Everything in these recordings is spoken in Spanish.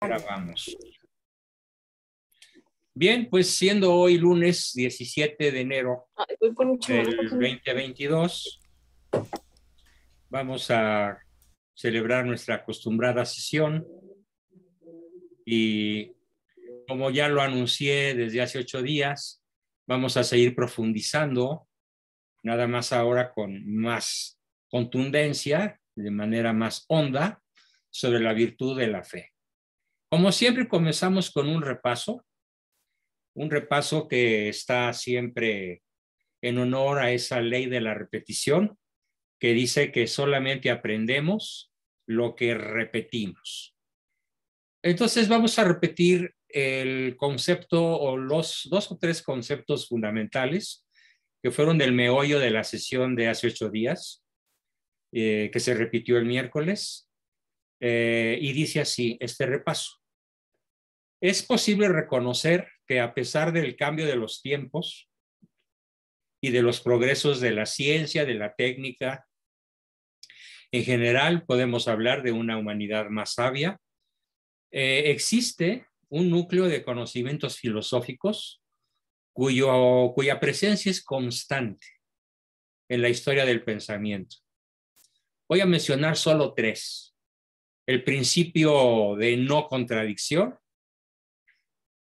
Grabamos. Bien, pues siendo hoy lunes 17 de enero del 2022, vamos a celebrar nuestra acostumbrada sesión y como ya lo anuncié desde hace 8 días, vamos a seguir profundizando, nada más ahora con más contundencia, de manera más honda, sobre la virtud de la fe. Como siempre, comenzamos con un repaso que está siempre en honor a esa ley de la repetición, que dice que solamente aprendemos lo que repetimos. Entonces vamos a repetir el concepto o los 2 o 3 conceptos fundamentales que fueron del meollo de la sesión de hace 8 días, que se repitió el miércoles, y dice así este repaso. Es posible reconocer que a pesar del cambio de los tiempos y de los progresos de la ciencia, de la técnica, en general podemos hablar de una humanidad más sabia. Existe un núcleo de conocimientos filosóficos cuya presencia es constante en la historia del pensamiento. Voy a mencionar solo 3. El principio de no contradicción,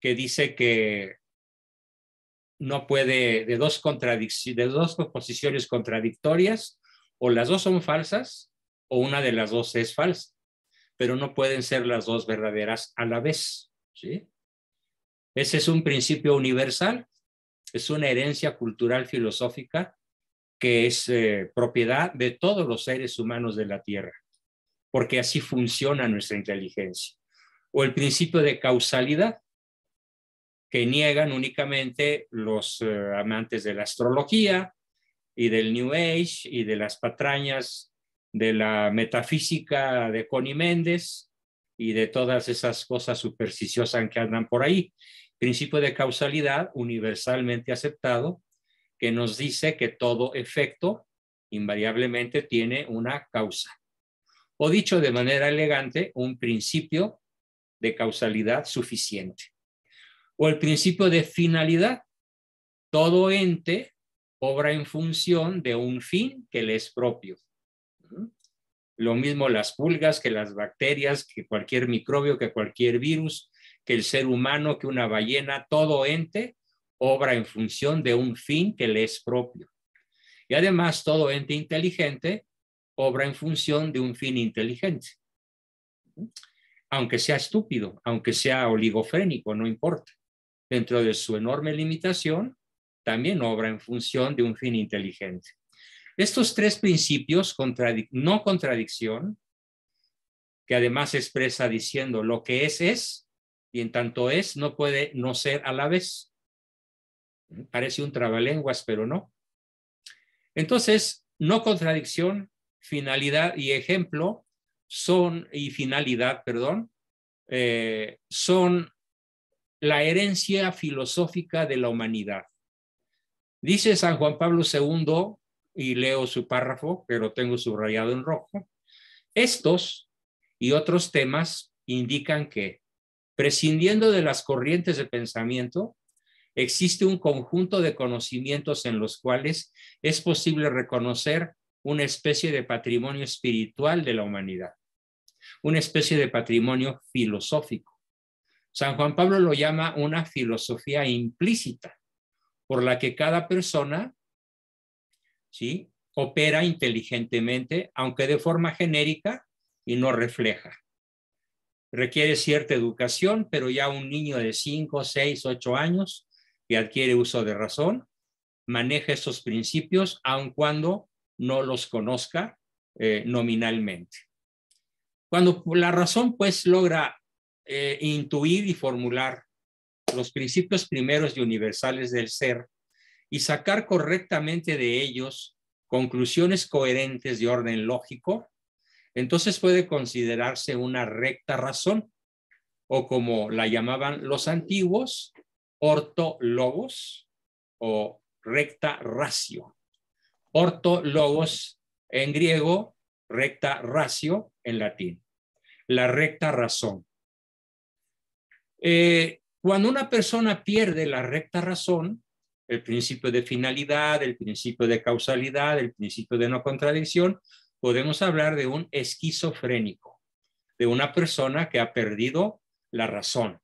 que dice que no puede, de dos posiciones contradictorias, o las dos son falsas o una de las dos es falsa, pero no pueden ser las dos verdaderas a la vez, ¿sí? Ese es un principio universal, es una herencia cultural filosófica que es propiedad de todos los seres humanos de la Tierra, porque así funciona nuestra inteligencia. O el principio de causalidad, que niegan únicamente los amantes de la astrología y del New Age y de las patrañas de la metafísica de Connie Méndez y de todas esas cosas supersticiosas que andan por ahí. Principio de causalidad universalmente aceptado, que nos dice que todo efecto invariablemente tiene una causa. O dicho de manera elegante, un principio de causalidad suficiente. O el principio de finalidad. Todo ente obra en función de un fin que le es propio. Lo mismo las pulgas, que las bacterias, que cualquier microbio, que cualquier virus, que el ser humano, que una ballena, todo ente obra en función de un fin que le es propio. Y además todo ente inteligente obra en función de un fin inteligente. Aunque sea estúpido, aunque sea oligofrénico, no importa. Dentro de su enorme limitación, también obra en función de un fin inteligente. Estos 3 principios, no contradicción, que además expresa diciendo lo que es, y en tanto es, no puede no ser a la vez. Parece un trabalenguas, pero no. Entonces, no contradicción, finalidad y ejemplo finalidad, son la herencia filosófica de la humanidad. Dice San Juan Pablo II, y leo su párrafo, pero tengo subrayado en rojo, estos y otros temas indican que, prescindiendo de las corrientes de pensamiento, existe un conjunto de conocimientos en los cuales es posible reconocer una especie de patrimonio espiritual de la humanidad, una especie de patrimonio filosófico. San Juan Pablo lo llama una filosofía implícita, por la que cada persona, ¿sí?, opera inteligentemente, aunque de forma genérica y no refleja. Requiere cierta educación, pero ya un niño de 5, 6, 8 años que adquiere uso de razón, maneja estos principios, aun cuando no los conozca nominalmente. Cuando la razón, pues, logra intuir y formular los principios primeros y universales del ser y sacar correctamente de ellos conclusiones coherentes de orden lógico, entonces puede considerarse una recta razón, o como la llamaban los antiguos, ortologos o recta ratio. Ortologos en griego, recta ratio en latín. La recta razón. Cuando una persona pierde la recta razón, el principio de finalidad, el principio de causalidad, el principio de no contradicción, podemos hablar de un esquizofrénico, de una persona que ha perdido la razón.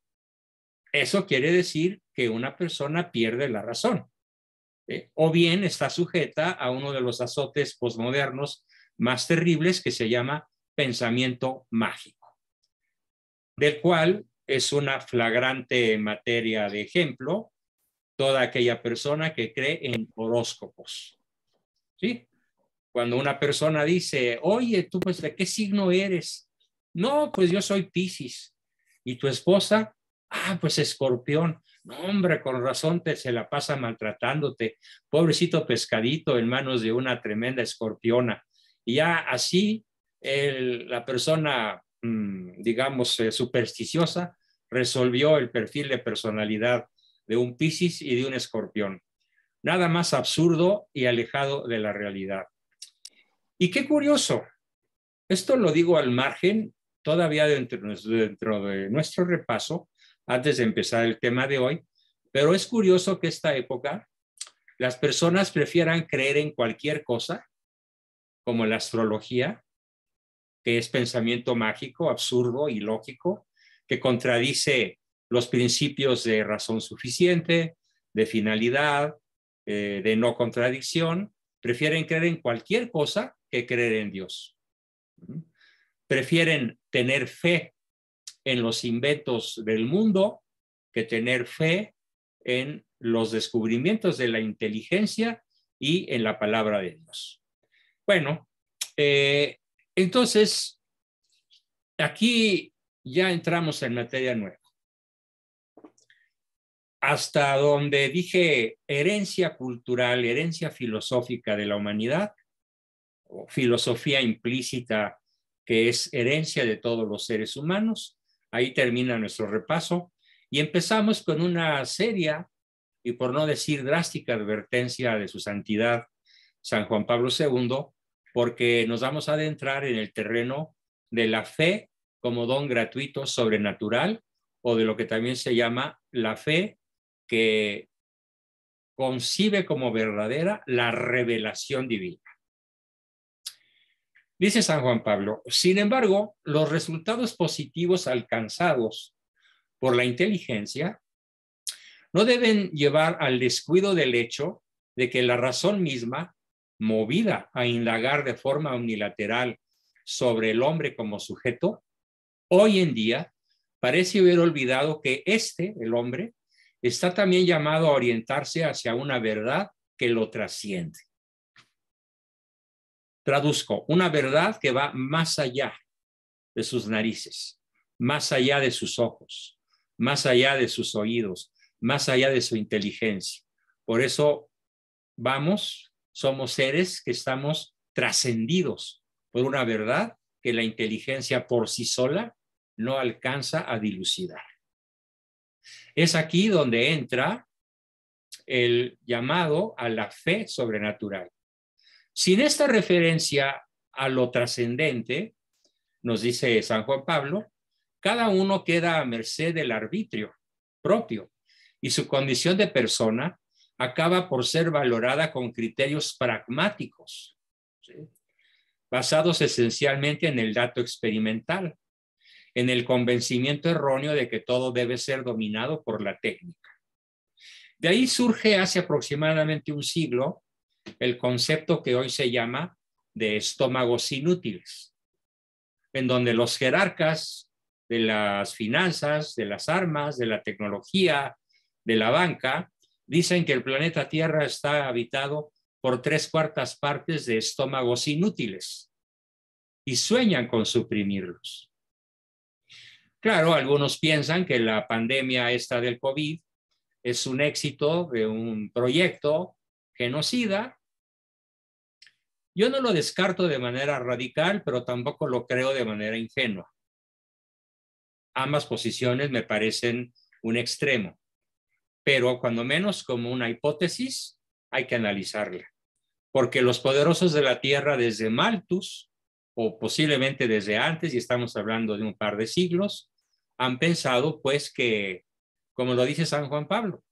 Eso quiere decir que una persona pierde la razón, o bien está sujeta a uno de los azotes posmodernos más terribles que se llama pensamiento mágico, del cual es una flagrante materia de ejemplo toda aquella persona que cree en horóscopos. ¿Sí? Cuando una persona dice, oye, tú pues ¿de qué signo eres? No, pues yo soy Piscis. ¿Y tu esposa? Ah, pues Escorpión. No, hombre, con razón se la pasa maltratándote. Pobrecito pescadito en manos de una tremenda escorpiona. Y ya así la persona, digamos, supersticiosa, resolvió el perfil de personalidad de un Piscis y de un Escorpión. Nada más absurdo y alejado de la realidad. Y qué curioso, esto lo digo al margen, todavía dentro de nuestro repaso, antes de empezar el tema de hoy, pero es curioso que esta época las personas prefieran creer en cualquier cosa, como la astrología, que es pensamiento mágico, absurdo, ilógico, que contradice los principios de razón suficiente, de finalidad, de no contradicción. Prefieren creer en cualquier cosa que creer en Dios. Prefieren tener fe en los inventos del mundo que tener fe en los descubrimientos de la inteligencia y en la palabra de Dios. Bueno, entonces, aquí ya entramos en materia nueva. Hasta donde dije herencia cultural, herencia filosófica de la humanidad, o filosofía implícita que es herencia de todos los seres humanos. Ahí termina nuestro repaso y empezamos con una seria y por no decir drástica advertencia de su santidad San Juan Pablo II, porque nos vamos a adentrar en el terreno de la fe como don gratuito sobrenatural o de lo que también se llama la fe que concibe como verdadera la revelación divina. Dice San Juan Pablo, sin embargo, los resultados positivos alcanzados por la inteligencia no deben llevar al descuido del hecho de que la razón misma, movida a indagar de forma unilateral sobre el hombre como sujeto, hoy en día parece haber olvidado que el hombre, está también llamado a orientarse hacia una verdad que lo trasciende. Traduzco, una verdad que va más allá de sus narices, más allá de sus ojos, más allá de sus oídos, más allá de su inteligencia. Por eso somos seres que estamos trascendidos por una verdad que la inteligencia por sí sola no alcanza a dilucidar. Es aquí donde entra el llamado a la fe sobrenatural. Sin esta referencia a lo trascendente, nos dice San Juan Pablo, cada uno queda a merced del arbitrio propio y su condición de persona acaba por ser valorada con criterios pragmáticos, ¿sí? Basados esencialmente en el dato experimental, en el convencimiento erróneo de que todo debe ser dominado por la técnica. De ahí surge hace aproximadamente un siglo el concepto que hoy se llama de estómagos inútiles, en donde los jerarcas de las finanzas, de las armas, de la tecnología, de la banca, dicen que el planeta Tierra está habitado por 3/4 partes de estómagos inútiles y sueñan con suprimirlos. Claro, algunos piensan que la pandemia esta del COVID es un éxito de un proyecto genocida. Yo no lo descarto de manera radical, pero tampoco lo creo de manera ingenua. Ambas posiciones me parecen un extremo, pero cuando menos como una hipótesis hay que analizarla, porque los poderosos de la Tierra desde Malthus, o posiblemente desde antes, y estamos hablando de un par de siglos, han pensado pues que, como lo dice San Juan Pablo,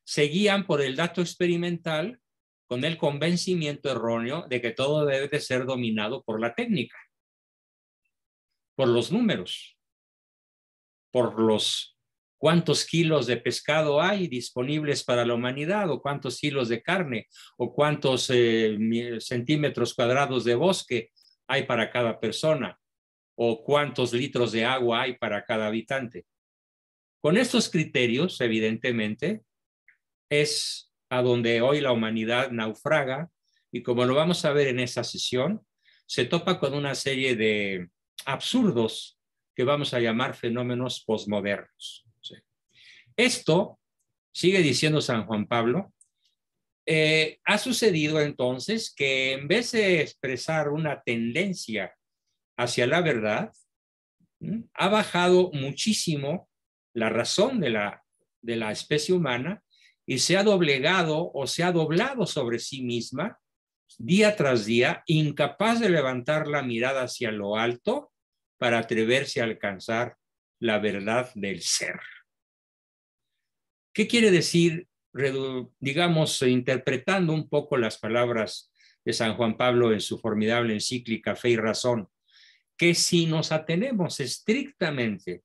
se guían por el dato experimental con el convencimiento erróneo de que todo debe de ser dominado por la técnica, por los números, por los cuántos kilos de pescado hay disponibles para la humanidad, o cuántos kilos de carne, o cuántos centímetros cuadrados de bosque hay para cada persona, o cuántos litros de agua hay para cada habitante. Con estos criterios, evidentemente, es a donde hoy la humanidad naufraga, y como lo vamos a ver en esta sesión, se topa con una serie de absurdos que vamos a llamar fenómenos posmodernos. ¿Sí? Esto, sigue diciendo San Juan Pablo, ha sucedido entonces que en vez de expresar una tendencia hacia la verdad, ha bajado muchísimo la razón de la especie humana y se ha doblegado o se ha doblado sobre sí misma día tras día, incapaz de levantar la mirada hacia lo alto para atreverse a alcanzar la verdad del ser. ¿Qué quiere decir? Digamos, interpretando un poco las palabras de San Juan Pablo en su formidable encíclica Fe y Razón, que si nos atenemos estrictamente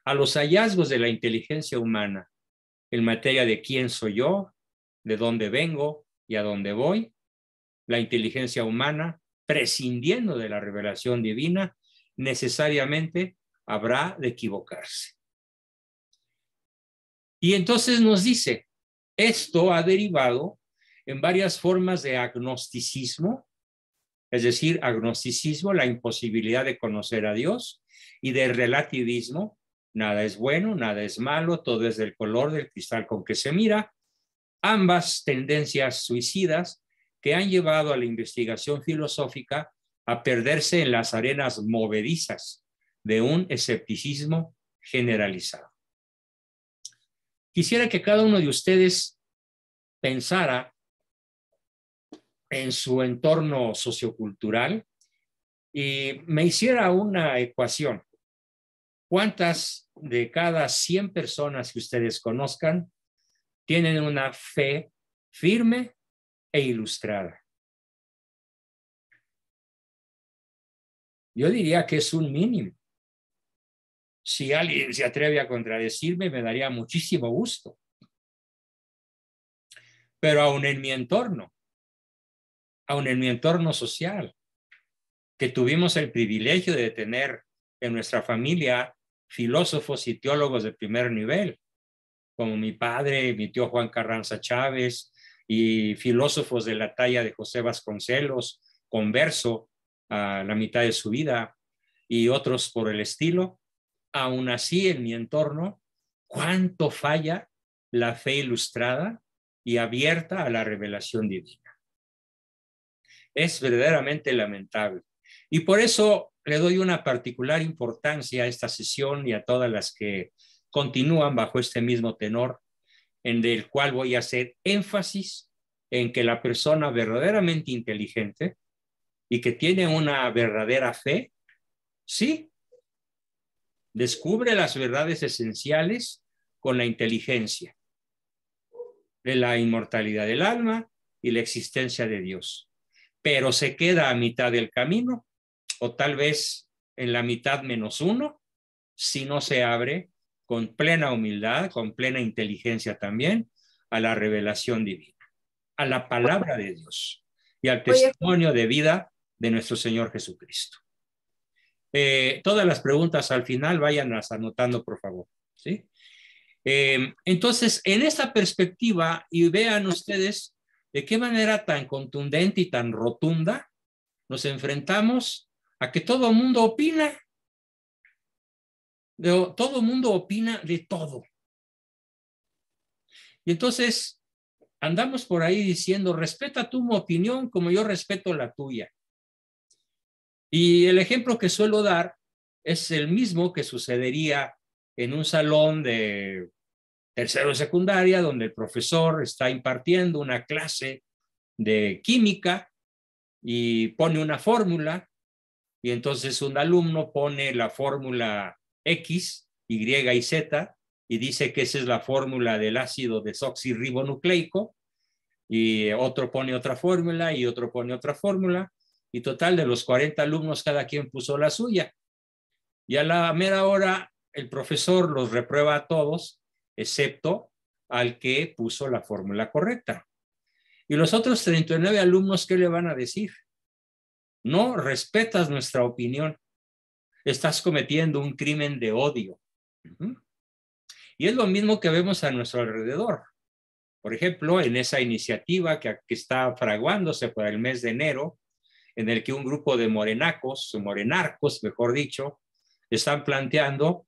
a los hallazgos de la inteligencia humana en materia de quién soy yo, de dónde vengo y a dónde voy, la inteligencia humana, prescindiendo de la revelación divina, necesariamente habrá de equivocarse. Y entonces nos dice, esto ha derivado en varias formas de agnosticismo, es decir, agnosticismo, la imposibilidad de conocer a Dios, y de relativismo, nada es bueno, nada es malo, todo es del color del cristal con que se mira, ambas tendencias suicidas que han llevado a la investigación filosófica a perderse en las arenas movedizas de un escepticismo generalizado. Quisiera que cada uno de ustedes pensara en su entorno sociocultural y me hiciera una ecuación. ¿Cuántas de cada 100 personas que ustedes conozcan tienen una fe firme e ilustrada? Yo diría que es un mínimo. Si alguien se atreve a contradecirme, me daría muchísimo gusto. Pero aún en mi entorno social, que tuvimos el privilegio de tener en nuestra familia filósofos y teólogos de primer nivel, como mi padre, mi tío Juan Carranza Chávez, y filósofos de la talla de José Vasconcelos, converso a la mitad de su vida, y otros por el estilo. Aún así, en mi entorno, ¿cuánto falla la fe ilustrada y abierta a la revelación divina? Es verdaderamente lamentable. Y por eso le doy una particular importancia a esta sesión y a todas las que continúan bajo este mismo tenor, en el cual voy a hacer énfasis en que la persona verdaderamente inteligente y que tiene una verdadera fe, sí, descubre las verdades esenciales con la inteligencia de la inmortalidad del alma y la existencia de Dios, pero se queda a mitad del camino o tal vez en la mitad menos uno si no se abre con plena humildad, con plena inteligencia también a la revelación divina, a la palabra de Dios y al testimonio de vida de nuestro Señor Jesucristo. Todas las preguntas al final váyanlas anotando, por favor. ¿Sí? Entonces, en esta perspectiva, y vean ustedes de qué manera tan contundente y tan rotunda nos enfrentamos a que todo el mundo opina. Todo el mundo opina de todo. Y entonces andamos por ahí diciendo, respeta tu opinión como yo respeto la tuya. Y el ejemplo que suelo dar es el mismo que sucedería en un salón de tercero de secundaria, donde el profesor está impartiendo una clase de química y pone una fórmula, y entonces un alumno pone la fórmula X Y y Z, y dice que esa es la fórmula del ácido desoxirribonucleico, y otro pone otra fórmula y otro pone otra fórmula, y total de los 40 alumnos cada quien puso la suya. Y a la mera hora el profesor los reprueba a todos, excepto al que puso la fórmula correcta. Y los otros 39 alumnos, ¿qué le van a decir? No respetas nuestra opinión. Estás cometiendo un crimen de odio. Y es lo mismo que vemos a nuestro alrededor. Por ejemplo, en esa iniciativa que está fraguándose para el mes de enero, en el que un grupo de morenarcos, mejor dicho, están planteando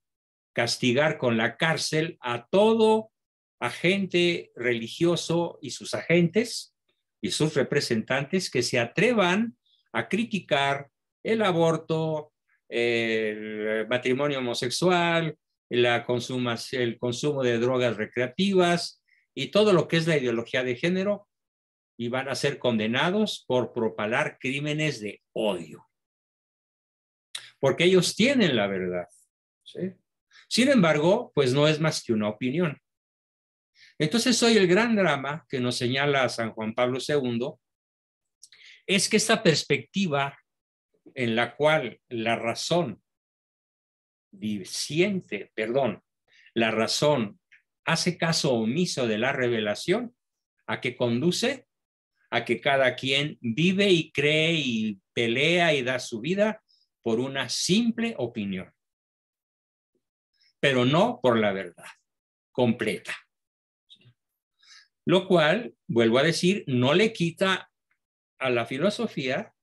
castigar con la cárcel a todo agente religioso y sus agentes y sus representantes que se atrevan a criticar el aborto, el matrimonio homosexual, el consumo de drogas recreativas y todo lo que es la ideología de género, y van a ser condenados por propalar crímenes de odio. Porque ellos tienen la verdad, ¿sí? Sin embargo, pues no es más que una opinión. Entonces hoy el gran drama que nos señala San Juan Pablo II es que esta perspectiva en la cual la razón la razón hace caso omiso de la revelación, ¿a qué conduce? A que cada quien vive y cree y pelea y da su vida por una simple opinión, pero no por la verdad completa. Lo cual, vuelvo a decir, no le quita a la filosofía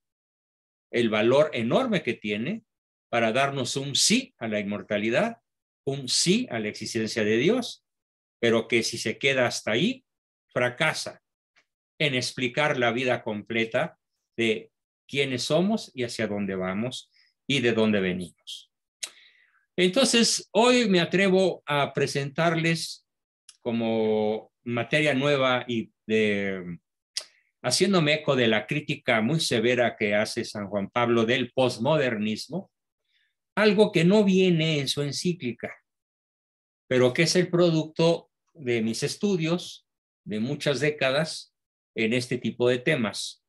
el valor enorme que tiene para darnos un sí a la inmortalidad, un sí a la existencia de Dios, pero que si se queda hasta ahí, fracasa en explicar la vida completa de quiénes somos y hacia dónde vamos y de dónde venimos. Entonces, hoy me atrevo a presentarles como materia nueva y haciéndome eco de la crítica muy severa que hace San Juan Pablo del posmodernismo, algo que no viene en su encíclica, pero que es el producto de mis estudios de muchas décadas en este tipo de temas,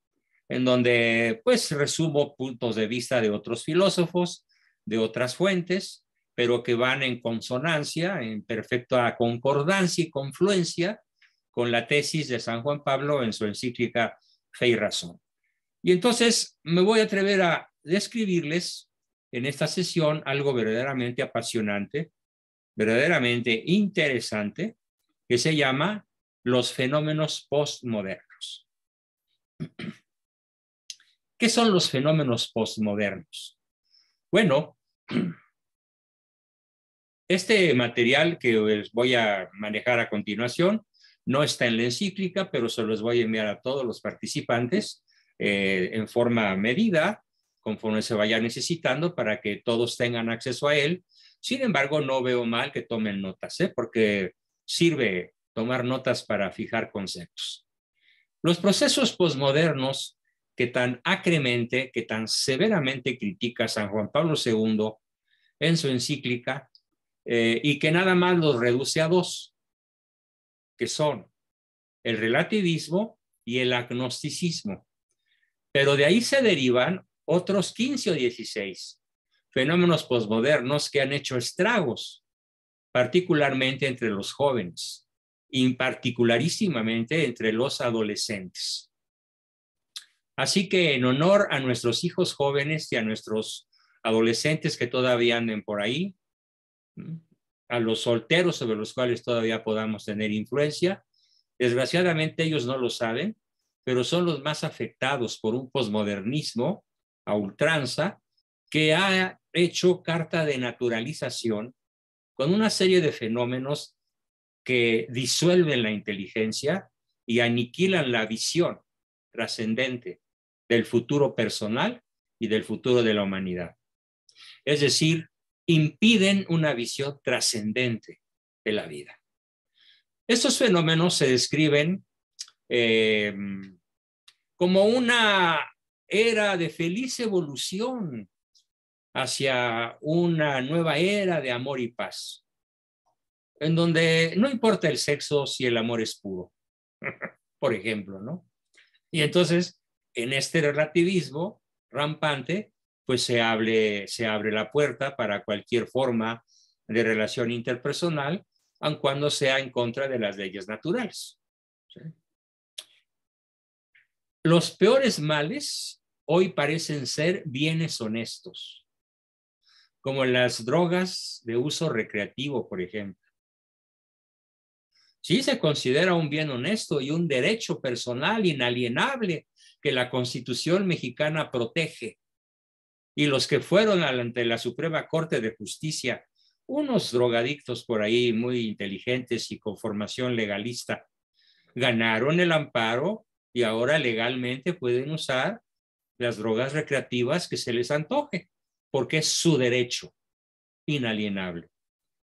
en donde pues resumo puntos de vista de otros filósofos, de otras fuentes, pero que van en consonancia, en perfecta concordancia y confluencia con la tesis de San Juan Pablo en su encíclica Fe y Razón. Y entonces me voy a atrever a describirles en esta sesión algo verdaderamente apasionante, verdaderamente interesante, que se llama los fenómenos postmodernos. ¿Qué son los fenómenos postmodernos? Bueno, este material que les voy a manejar a continuación no está en la encíclica, pero se los voy a enviar a todos los participantes en forma medida, conforme se vaya necesitando, para que todos tengan acceso a él. Sin embargo, no veo mal que tomen notas, porque sirve tomar notas para fijar conceptos. Los procesos posmodernos que tan acremente, que tan severamente critica San Juan Pablo II en su encíclica, y que nada más los reduce a dos, que son el relativismo y el agnosticismo. Pero de ahí se derivan otros 15 o 16 fenómenos posmodernos que han hecho estragos, particularmente entre los jóvenes y particularísimamente entre los adolescentes. Así que en honor a nuestros hijos jóvenes y a nuestros adolescentes que todavía anden por ahí, a los solteros sobre los cuales todavía podamos tener influencia, desgraciadamente ellos no lo saben, pero son los más afectados por un posmodernismo a ultranza que ha hecho carta de naturalización con una serie de fenómenos que disuelven la inteligencia y aniquilan la visión trascendente del futuro personal y del futuro de la humanidad. Es decir, impiden una visión trascendente de la vida. Estos fenómenos se describen como una era de feliz evolución hacia una nueva era de amor y paz, en donde no importa el sexo si el amor es puro, por ejemplo, ¿no? Y entonces, en este relativismo rampante, pues se abre la puerta para cualquier forma de relación interpersonal, aun cuando sea en contra de las leyes naturales. ¿Sí? Los peores males hoy parecen ser bienes honestos, como las drogas de uso recreativo, por ejemplo. Sí se considera un bien honesto y un derecho personal inalienable que la Constitución mexicana protege. Y los que fueron ante la Suprema Corte de Justicia, unos drogadictos por ahí muy inteligentes y con formación legalista, ganaron el amparo y ahora legalmente pueden usar las drogas recreativas que se les antoje, porque es su derecho inalienable.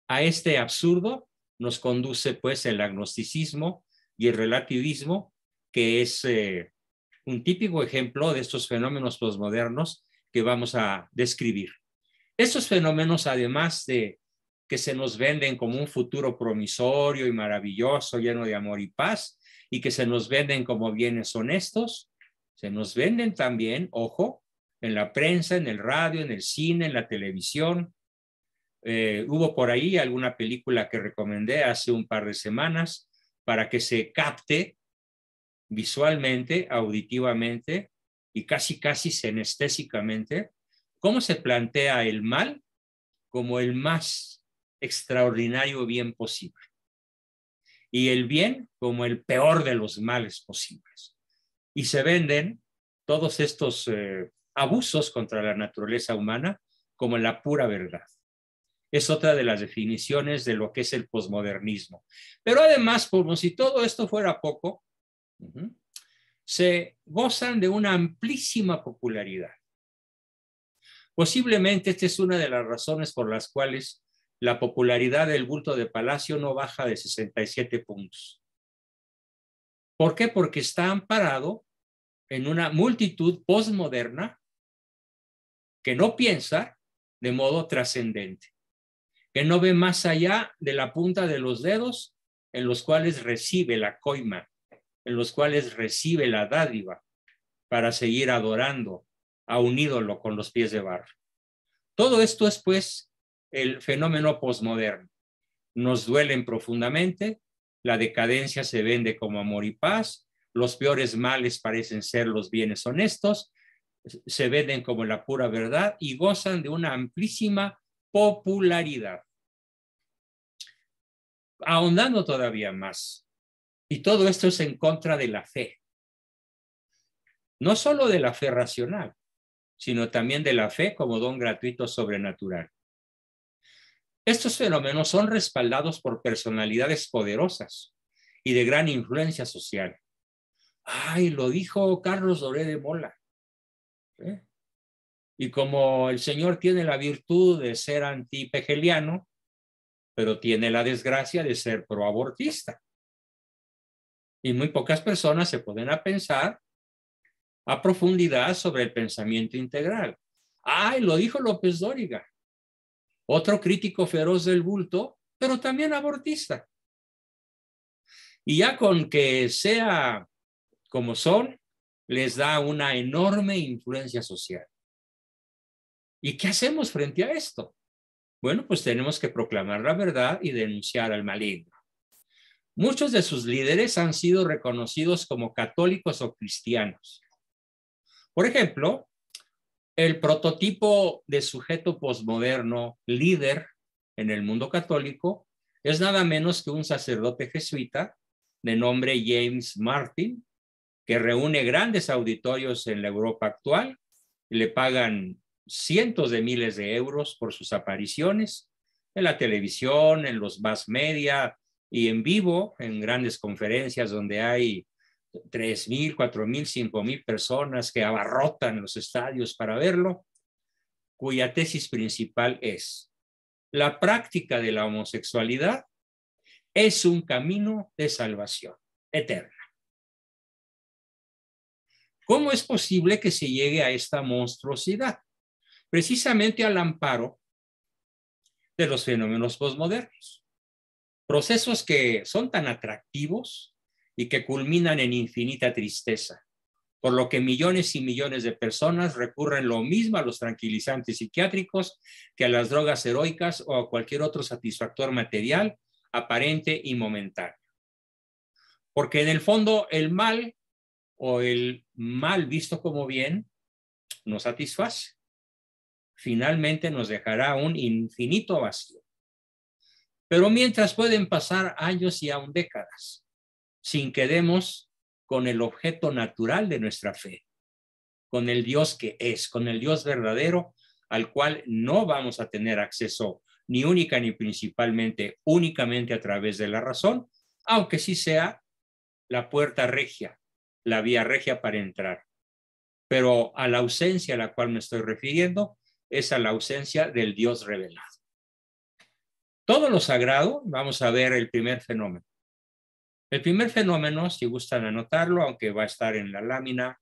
A este absurdo nos conduce pues el agnosticismo y el relativismo, que es un típico ejemplo de estos fenómenos posmodernos que vamos a describir. Estos fenómenos, además de que se nos venden como un futuro promisorio y maravilloso, lleno de amor y paz, y que se nos venden como bienes honestos, se nos venden también, ojo, en la prensa, en el radio, en el cine, en la televisión. Hubo por ahí alguna película que recomendé hace un par de semanas para que se capte visualmente, auditivamente y casi senestésicamente cómo se plantea el mal como el más extraordinario bien posible y el bien como el peor de los males posibles. Y se venden todos estos abusos contra la naturaleza humana como la pura verdad. Es otra de las definiciones de lo que es el posmodernismo. Pero además, como si todo esto fuera poco, se gozan de una amplísima popularidad. Posiblemente esta es una de las razones por las cuales la popularidad del bulto de Palacio no baja de 67 puntos. ¿Por qué? Porque está amparado en una multitud posmoderna que no piensa de modo trascendente, que no ve más allá de la punta de los dedos en los cuales recibe la coima, en los cuales recibe la dádiva para seguir adorando a un ídolo con los pies de barro. Todo esto es, pues, el fenómeno posmoderno. Nos duelen profundamente, la decadencia se vende como amor y paz, los peores males parecen ser los bienes honestos, se venden como la pura verdad y gozan de una amplísima popularidad. Ahondando todavía más, y todo esto es en contra de la fe. No solo de la fe racional, sino también de la fe como don gratuito sobrenatural. Estos fenómenos son respaldados por personalidades poderosas y de gran influencia social. Ay, lo dijo Carlos Doré de Mola. ¿Eh? Y como el señor tiene la virtud de ser antipegeliano, pero tiene la desgracia de ser proabortista. Y muy pocas personas se ponen a pensar a profundidad sobre el pensamiento integral. Ay, lo dijo López Dóriga, otro crítico feroz del bulto, pero también abortista. Y ya con que sea como son, les da una enorme influencia social. ¿Y qué hacemos frente a esto? Bueno, pues tenemos que proclamar la verdad y denunciar al maligno. Muchos de sus líderes han sido reconocidos como católicos o cristianos. Por ejemplo, el prototipo de sujeto posmoderno líder en el mundo católico es nada menos que un sacerdote jesuita de nombre James Martin, que reúne grandes auditorios en la Europa actual y le pagan cientos de miles de euros por sus apariciones en la televisión, en los mass media y en vivo, en grandes conferencias donde hay 3,000, 4,000, 5,000 personas que abarrotan los estadios para verlo, cuya tesis principal es: la práctica de la homosexualidad es un camino de salvación eterna. ¿Cómo es posible que se llegue a esta monstruosidad? precisamente al amparo de los fenómenos posmodernos. Procesos que son tan atractivos y que culminan en infinita tristeza, por lo que millones y millones de personas recurren lo mismo a los tranquilizantes psiquiátricos que a las drogas heroicas o a cualquier otro satisfactor material, aparente y momentáneo. Porque en el fondo el mal o el mal visto como bien nos satisface. Finalmente nos dejará un infinito vacío. Pero mientras pueden pasar años y aún décadas, sin que demos con el objeto natural de nuestra fe, con el Dios que es, con el Dios verdadero, al cual no vamos a tener acceso ni única ni principalmente, únicamente a través de la razón, aunque sí sea la puerta regia, la vía regia para entrar. Pero a la ausencia a la cual me estoy refiriendo es a la ausencia del Dios revelado. Todo lo sagrado, vamos a ver el primer fenómeno. El primer fenómeno, si gustan anotarlo, aunque va a estar en la lámina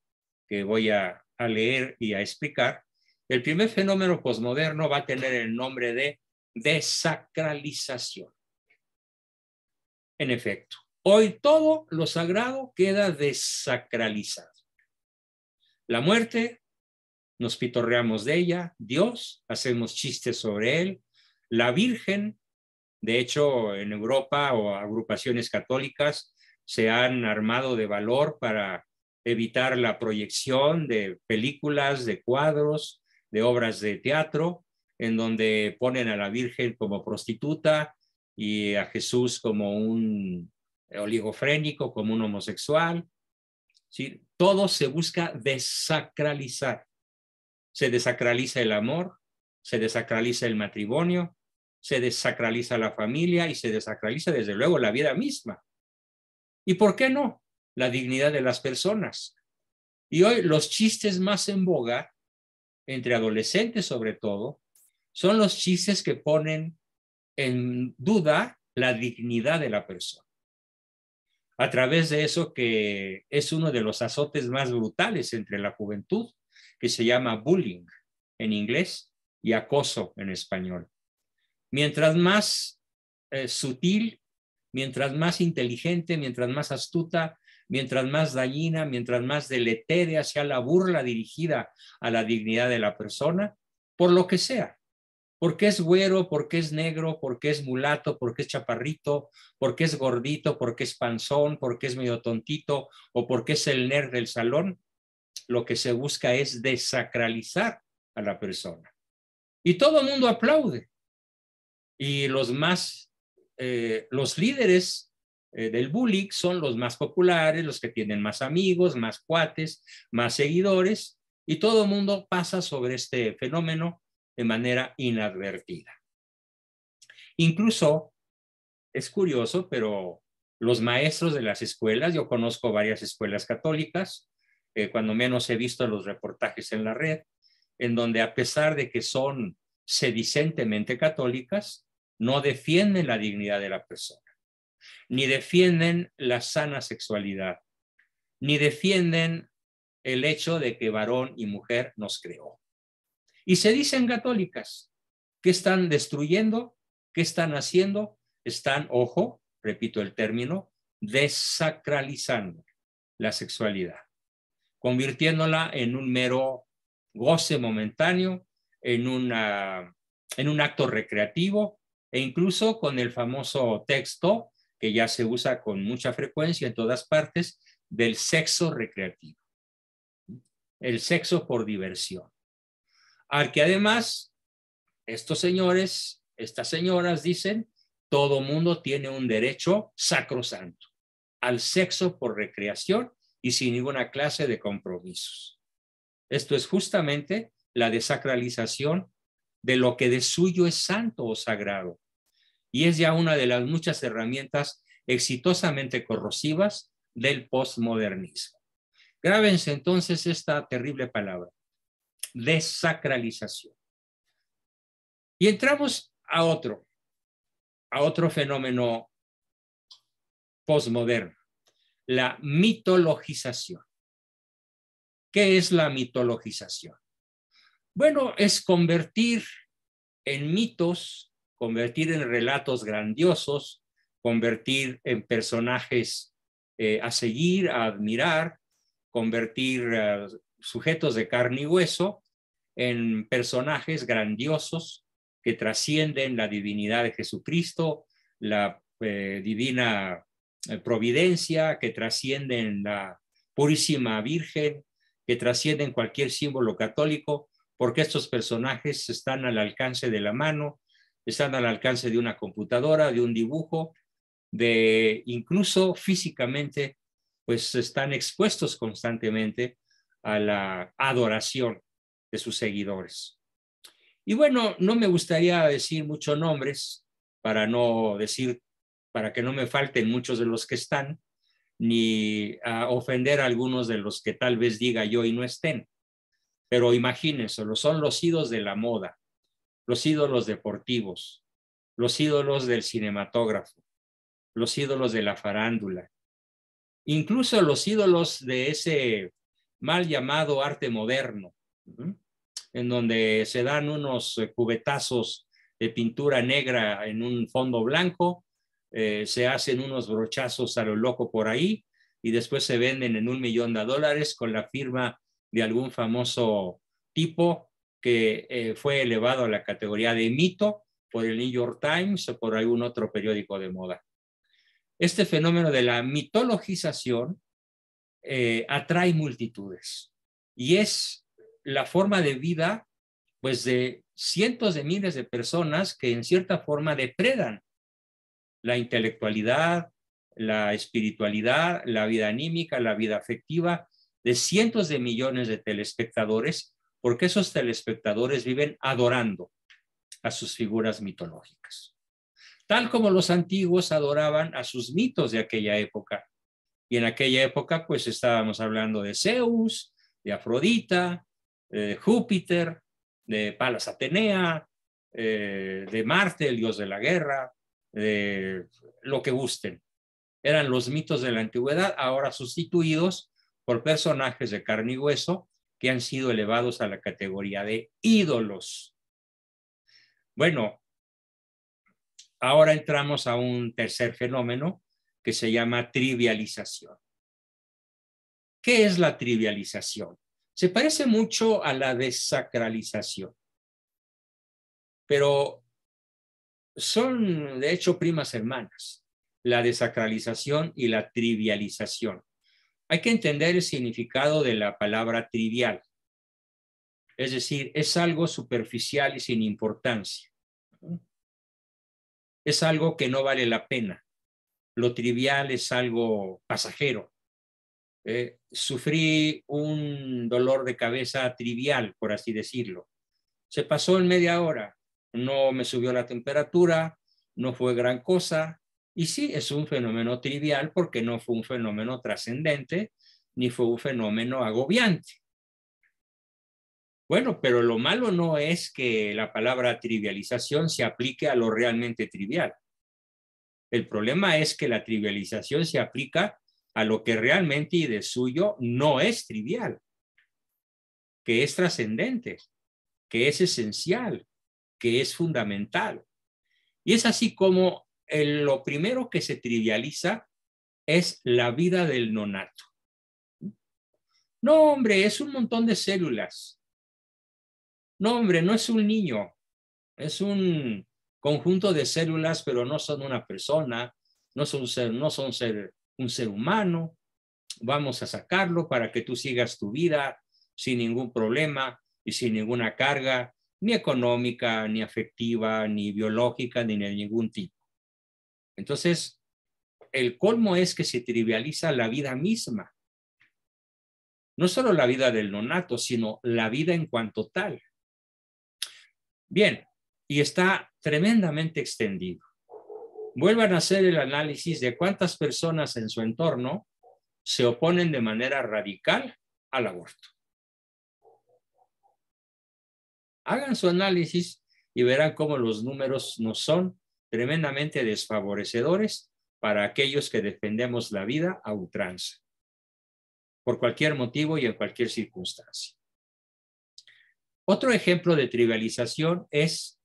que voy a leer y a explicar, el primer fenómeno posmoderno va a tener el nombre de desacralización. En efecto, hoy todo lo sagrado queda desacralizado. La muerte, nos pitorreamos de ella, Dios, hacemos chistes sobre él, la Virgen. De hecho, en Europa o agrupaciones católicas se han armado de valor para evitar la proyección de películas, de cuadros, de obras de teatro, en donde ponen a la Virgen como prostituta y a Jesús como un oligofrénico, como un homosexual. ¿Sí? Todo se busca desacralizar. Se desacraliza el amor, se desacraliza el matrimonio, se desacraliza la familia y se desacraliza desde luego la vida misma. ¿Y por qué no? La dignidad de las personas. Y hoy los chistes más en boga, entre adolescentes sobre todo, son los chistes que ponen en duda la dignidad de la persona. A través de eso que es uno de los azotes más brutales entre la juventud, que se llama bullying en inglés y acoso en español. Mientras más sutil, mientras más inteligente, mientras más astuta, mientras más dañina, mientras más deletérea sea la burla dirigida a la dignidad de la persona, por lo que sea, porque es güero, porque es negro, porque es mulato, porque es chaparrito, porque es gordito, porque es panzón, porque es medio tontito o porque es el nerd del salón, lo que se busca es desacralizar a la persona. Y todo el mundo aplaude. Y los líderes del bullying son los más populares, los que tienen más amigos, más cuates, más seguidores, y todo el mundo pasa sobre este fenómeno de manera inadvertida. Incluso es curioso, pero los maestros de las escuelas, yo conozco varias escuelas católicas, cuando menos he visto los reportajes en la red, en donde a pesar de que son sedicentemente católicas, no defienden la dignidad de la persona, ni defienden la sana sexualidad, ni defienden el hecho de que varón y mujer nos creó. Y se dicen católicas. ¿Qué están destruyendo? ¿Qué están haciendo? Están, ojo, repito el término, desacralizando la sexualidad, convirtiéndola en un mero goce momentáneo, en un acto recreativo, e incluso con el famoso texto que ya se usa con mucha frecuencia en todas partes, del sexo recreativo, el sexo por diversión. Al que además estos señores, estas señoras dicen, todo mundo tiene un derecho sacrosanto al sexo por recreación y sin ninguna clase de compromisos. Esto es justamente la desacralización de lo que de suyo es santo o sagrado. Y es ya una de las muchas herramientas exitosamente corrosivas del postmodernismo. Grábense entonces esta terrible palabra, desacralización. Y entramos a otro fenómeno postmoderno, la mitologización. ¿Qué es la mitologización? Bueno, es convertir en mitos, convertir en relatos grandiosos, convertir en personajes a seguir, a admirar, convertir sujetos de carne y hueso en personajes grandiosos que trascienden la divinidad de Jesucristo, la divina providencia, que trascienden la Purísima Virgen, que trascienden cualquier símbolo católico, porque estos personajes están al alcance de la mano, están al alcance de una computadora, de un dibujo, de incluso físicamente, pues están expuestos constantemente a la adoración de sus seguidores. Y bueno, no me gustaría decir muchos nombres para no decir, para que no me falten muchos de los que están, ni a ofender a algunos de los que tal vez diga yo y no estén. Pero imagínense, son los ídolos de la moda, los ídolos deportivos, los ídolos del cinematógrafo, los ídolos de la farándula, incluso los ídolos de ese mal llamado arte moderno, en donde se dan unos cubetazos de pintura negra en un fondo blanco, se hacen unos brochazos a lo loco por ahí y después se venden en $1.000.000 con la firma de algún famoso tipo que fue elevado a la categoría de mito por el New York Times o por algún otro periódico de moda. Este fenómeno de la mitologización atrae multitudes y es la forma de vida pues de cientos de miles de personas que en cierta forma depredan la intelectualidad, la espiritualidad, la vida anímica, la vida afectiva de cientos de millones de telespectadores, porque esos telespectadores viven adorando a sus figuras mitológicas, tal como los antiguos adoraban a sus mitos de aquella época. Y en aquella época, pues estábamos hablando de Zeus, de Afrodita, de Júpiter, de Palas Atenea, de Marte, el dios de la guerra, de lo que gusten. Eran los mitos de la antigüedad, ahora sustituidos por personajes de carne y hueso que han sido elevados a la categoría de ídolos. Bueno, ahora entramos a un tercer fenómeno que se llama trivialización. ¿Qué es la trivialización? Se parece mucho a la desacralización, pero son de hecho primas hermanas, la desacralización y la trivialización. Hay que entender el significado de la palabra trivial, es decir, es algo superficial y sin importancia. Es algo que no vale la pena. Lo trivial es algo pasajero. Sufrí un dolor de cabeza trivial, por así decirlo. Se pasó en media hora, no me subió la temperatura, no fue gran cosa, y sí, es un fenómeno trivial porque no fue un fenómeno trascendente, ni fue un fenómeno agobiante. Bueno, pero lo malo no es que la palabra trivialización se aplique a lo realmente trivial. El problema es que la trivialización se aplica a lo que realmente y de suyo no es trivial, que es trascendente, que es esencial, que es fundamental. Y es así como lo primero que se trivializa es la vida del nonato. No, hombre, es un montón de células. No, hombre, no es un niño, es un conjunto de células, pero no son una persona, no son un ser humano. Vamos a sacarlo para que tú sigas tu vida sin ningún problema y sin ninguna carga, ni económica, ni afectiva, ni biológica, ni de ningún tipo. Entonces, el colmo es que se trivializa la vida misma. No solo la vida del nonato, sino la vida en cuanto tal. Bien, y está tremendamente extendido. Vuelvan a hacer el análisis de cuántas personas en su entorno se oponen de manera radical al aborto. Hagan su análisis y verán cómo los números nos son tremendamente desfavorecedores para aquellos que defendemos la vida a ultranza, por cualquier motivo y en cualquier circunstancia. Otro ejemplo de trivialización es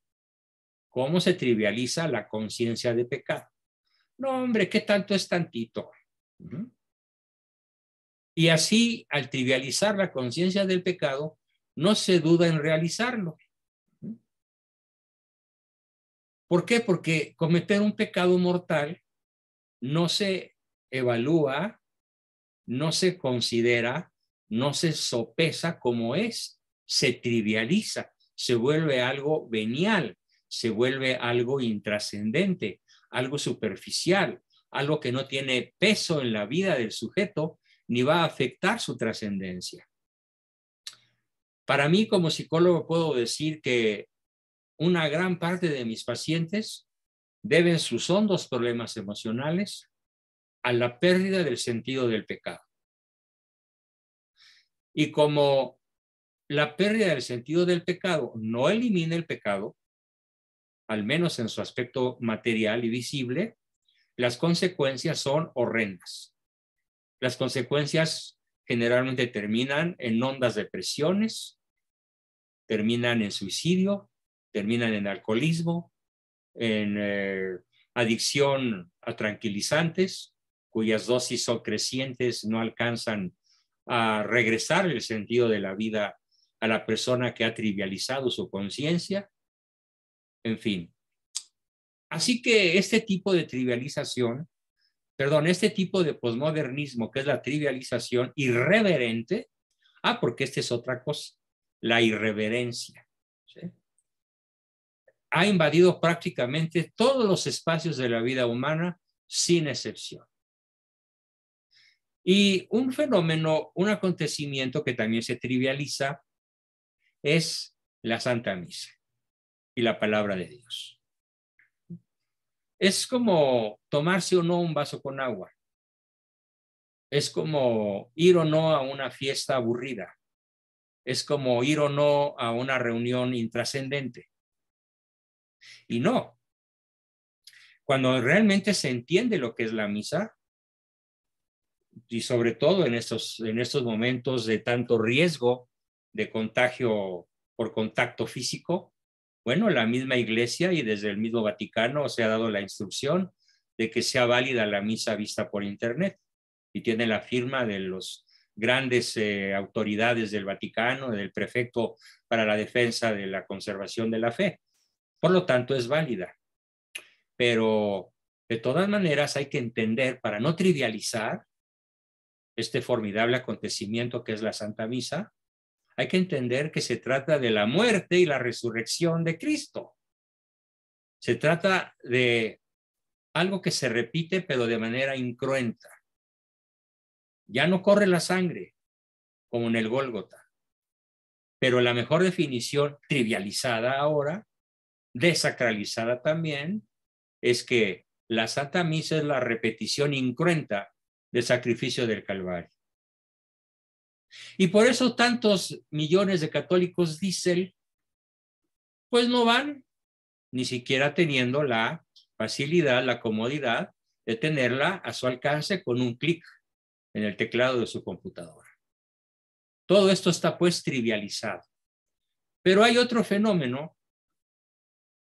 cómo se trivializa la conciencia de pecado. No, hombre, ¿qué tanto es tantito? Y así, al trivializar la conciencia del pecado, no se duda en realizarlo. ¿Por qué? Porque cometer un pecado mortal no se evalúa, no se considera, no se sopesa como es, se trivializa, se vuelve algo venial, se vuelve algo intrascendente, algo superficial, algo que no tiene peso en la vida del sujeto ni va a afectar su trascendencia. Para mí, como psicólogo, puedo decir que una gran parte de mis pacientes deben sus hondos problemas emocionales a la pérdida del sentido del pecado. Y como la pérdida del sentido del pecado no elimina el pecado, al menos en su aspecto material y visible, las consecuencias son horrendas. Las consecuencias generalmente terminan en hondas depresiones, terminan en suicidio, terminan en alcoholismo, en adicción a tranquilizantes, cuyas dosis son crecientes, no alcanzan a regresar el sentido de la vida a la persona que ha trivializado su conciencia, en fin. Así que este tipo de trivialización, este tipo de posmodernismo, que es la trivialización irreverente, porque esta es otra cosa, la irreverencia, ¿sí? Ha invadido prácticamente todos los espacios de la vida humana, sin excepción. Y un fenómeno, un acontecimiento que también se trivializa es la Santa Misa y la palabra de Dios. Es como tomarse o no un vaso con agua. Es como ir o no a una fiesta aburrida. Es como ir o no a una reunión intrascendente. Y no. Cuando realmente se entiende lo que es la misa, y sobre todo en estos momentos de tanto riesgo de contagio por contacto físico, bueno, la misma Iglesia y desde el mismo Vaticano se ha dado la instrucción de que sea válida la misa vista por internet, y tiene la firma de los grandes autoridades del Vaticano, del prefecto para la defensa de la conservación de la fe. Por lo tanto, es válida. Pero de todas maneras hay que entender, para no trivializar este formidable acontecimiento que es la Santa Misa, hay que entender que se trata de la muerte y la resurrección de Cristo. Se trata de algo que se repite, pero de manera incruenta. Ya no corre la sangre, como en el Gólgota, pero la mejor definición, trivializada ahora, desacralizada también, es que la Santa Misa es la repetición incruenta del sacrificio del Calvario. Y por eso tantos millones de católicos dicen, pues no van, ni siquiera teniendo la facilidad, la comodidad de tenerla a su alcance con un clic en el teclado de su computadora. Todo esto está pues trivializado. Pero hay otro fenómeno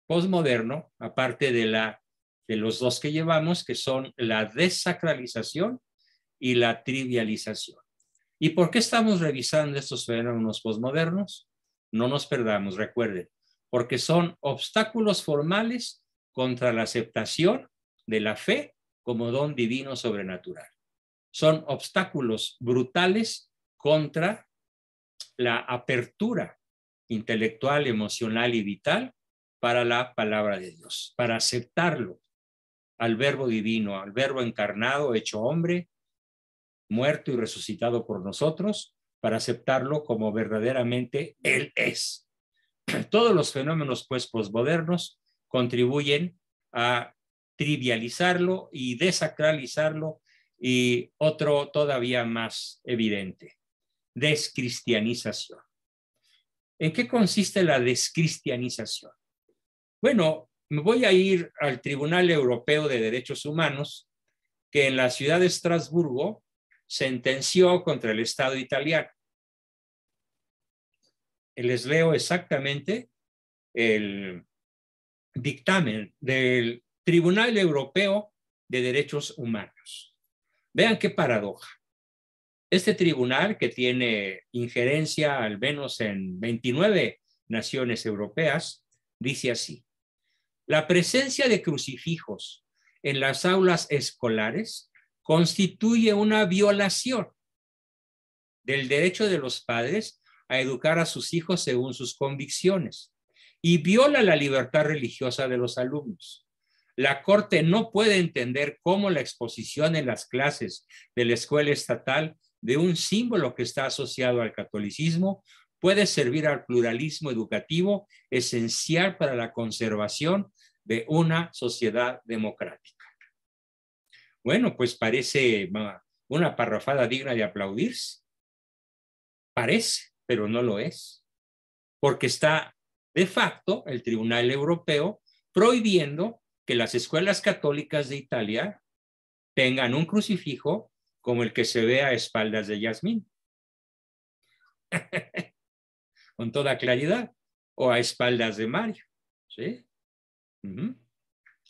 posmoderno, aparte de los dos que llevamos, que son la desacralización y la trivialización. ¿Y por qué estamos revisando estos fenómenos posmodernos? No nos perdamos, recuerden, porque son obstáculos formales contra la aceptación de la fe como don divino sobrenatural. Son obstáculos brutales contra la apertura intelectual, emocional y vital para la palabra de Dios, para aceptarlo al verbo divino, al verbo encarnado, hecho hombre, muerto y resucitado por nosotros, para aceptarlo como verdaderamente Él es. Todos los fenómenos pues posmodernos contribuyen a trivializarlo y desacralizarlo, y otro todavía más evidente, descristianización. ¿En qué consiste la descristianización? Bueno, me voy a ir al Tribunal Europeo de Derechos Humanos, que en la ciudad de Estrasburgo sentenció contra el Estado italiano. les leo exactamente el dictamen del Tribunal Europeo de Derechos Humanos. Vean qué paradoja. Este tribunal, que tiene injerencia al menos en 29 naciones europeas, dice así: la presencia de crucifijos en las aulas escolares constituye una violación del derecho de los padres a educar a sus hijos según sus convicciones y viola la libertad religiosa de los alumnos. La Corte no puede entender cómo la exposición en las clases de la escuela estatal de un símbolo que está asociado al catolicismo puede servir al pluralismo educativo esencial para la conservación de una sociedad democrática. Bueno, pues parece una parrafada digna de aplaudirse. Parece, pero no lo es, porque está de facto el Tribunal Europeo prohibiendo que las escuelas católicas de Italia tengan un crucifijo como el que se ve a espaldas de Yasmín, con toda claridad, o a espaldas de Mario, ¿sí?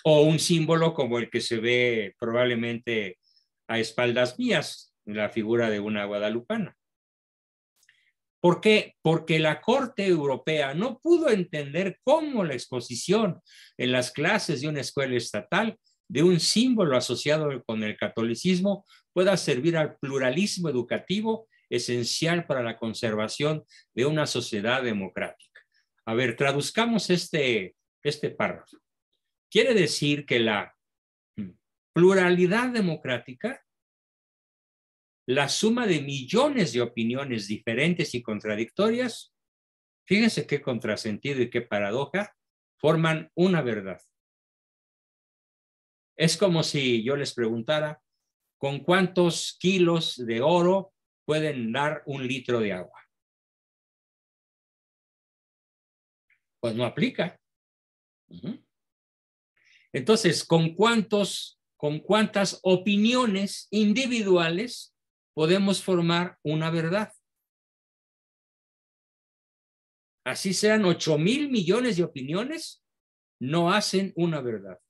O un símbolo como el que se ve probablemente a espaldas mías, la figura de una guadalupana. ¿Por qué? Porque la Corte Europea no pudo entender cómo la exposición en las clases de una escuela estatal de un símbolo asociado con el catolicismo pueda servir al pluralismo educativo esencial para la conservación de una sociedad democrática. A ver, traduzcamos este párrafo. Quiere decir que la pluralidad democrática, la suma de millones de opiniones diferentes y contradictorias, fíjense qué contrasentido y qué paradoja, forman una verdad. Es como si yo les preguntara, ¿con cuántos kilos de oro pueden dar un litro de agua? Pues no aplica. Entonces, ¿con cuántas opiniones individuales podemos formar una verdad? Así sean 8,000 millones de opiniones, no hacen una verdad.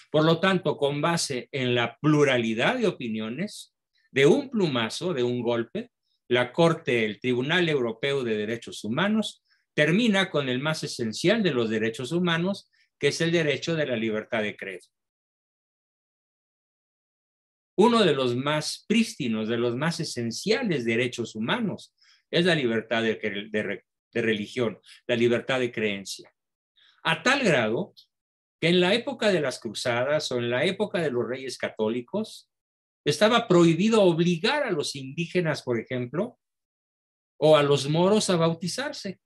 Por lo tanto, con base en la pluralidad de opiniones, de un plumazo, de un golpe, la Corte, el Tribunal Europeo de Derechos Humanos, termina con el más esencial de los derechos humanos, que es el derecho de la libertad de credo. Uno de los más prístinos, de los más esenciales derechos humanos, es la libertad de religión, la libertad de creencia. A tal grado que en la época de las cruzadas o en la época de los reyes católicos, estaba prohibido obligar a los indígenas, por ejemplo, o a los moros a bautizarse.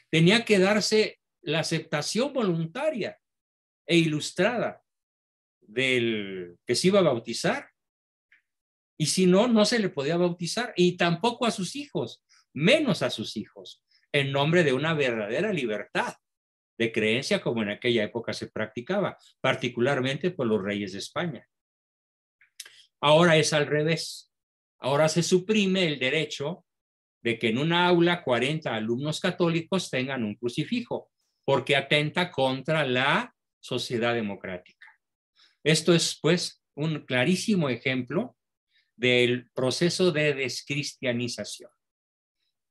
Tenía que darse la aceptación voluntaria e ilustrada del que se iba a bautizar. Y si no, no se le podía bautizar, y tampoco a sus hijos, menos a sus hijos, en nombre de una verdadera libertad de creencia como en aquella época se practicaba, particularmente por los reyes de España. Ahora es al revés. Ahora se suprime el derecho de que en una aula 40 alumnos católicos tengan un crucifijo, porque atenta contra la sociedad democrática. Esto es, pues, un clarísimo ejemplo del proceso de descristianización.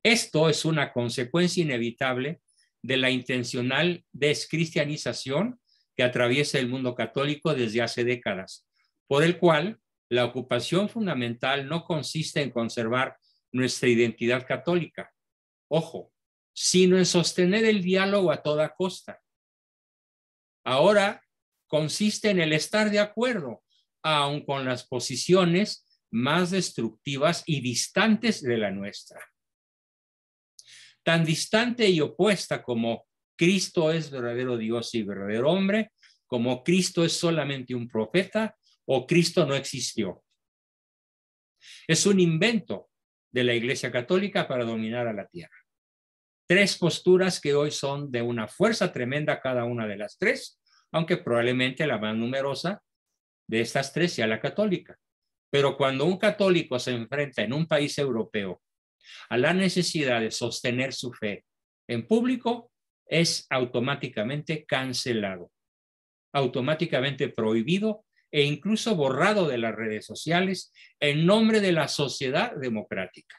Esto es una consecuencia inevitable de la intencional descristianización que atraviesa el mundo católico desde hace décadas, por el cual la ocupación fundamental no consiste en conservar nuestra identidad católica, ojo, sino en sostener el diálogo a toda costa. Ahora consiste en el estar de acuerdo, aun con las posiciones más destructivas y distantes de la nuestra. Tan distante y opuesta como Cristo es verdadero Dios y verdadero hombre, como Cristo es solamente un profeta o Cristo no existió. Es un invento de la Iglesia Católica para dominar a la tierra. Tres posturas que hoy son de una fuerza tremenda cada una de las tres, aunque probablemente la más numerosa de estas tres sea la católica. Pero cuando un católico se enfrenta en un país europeo a la necesidad de sostener su fe en público, es automáticamente cancelado, automáticamente prohibido e incluso borrado de las redes sociales en nombre de la sociedad democrática.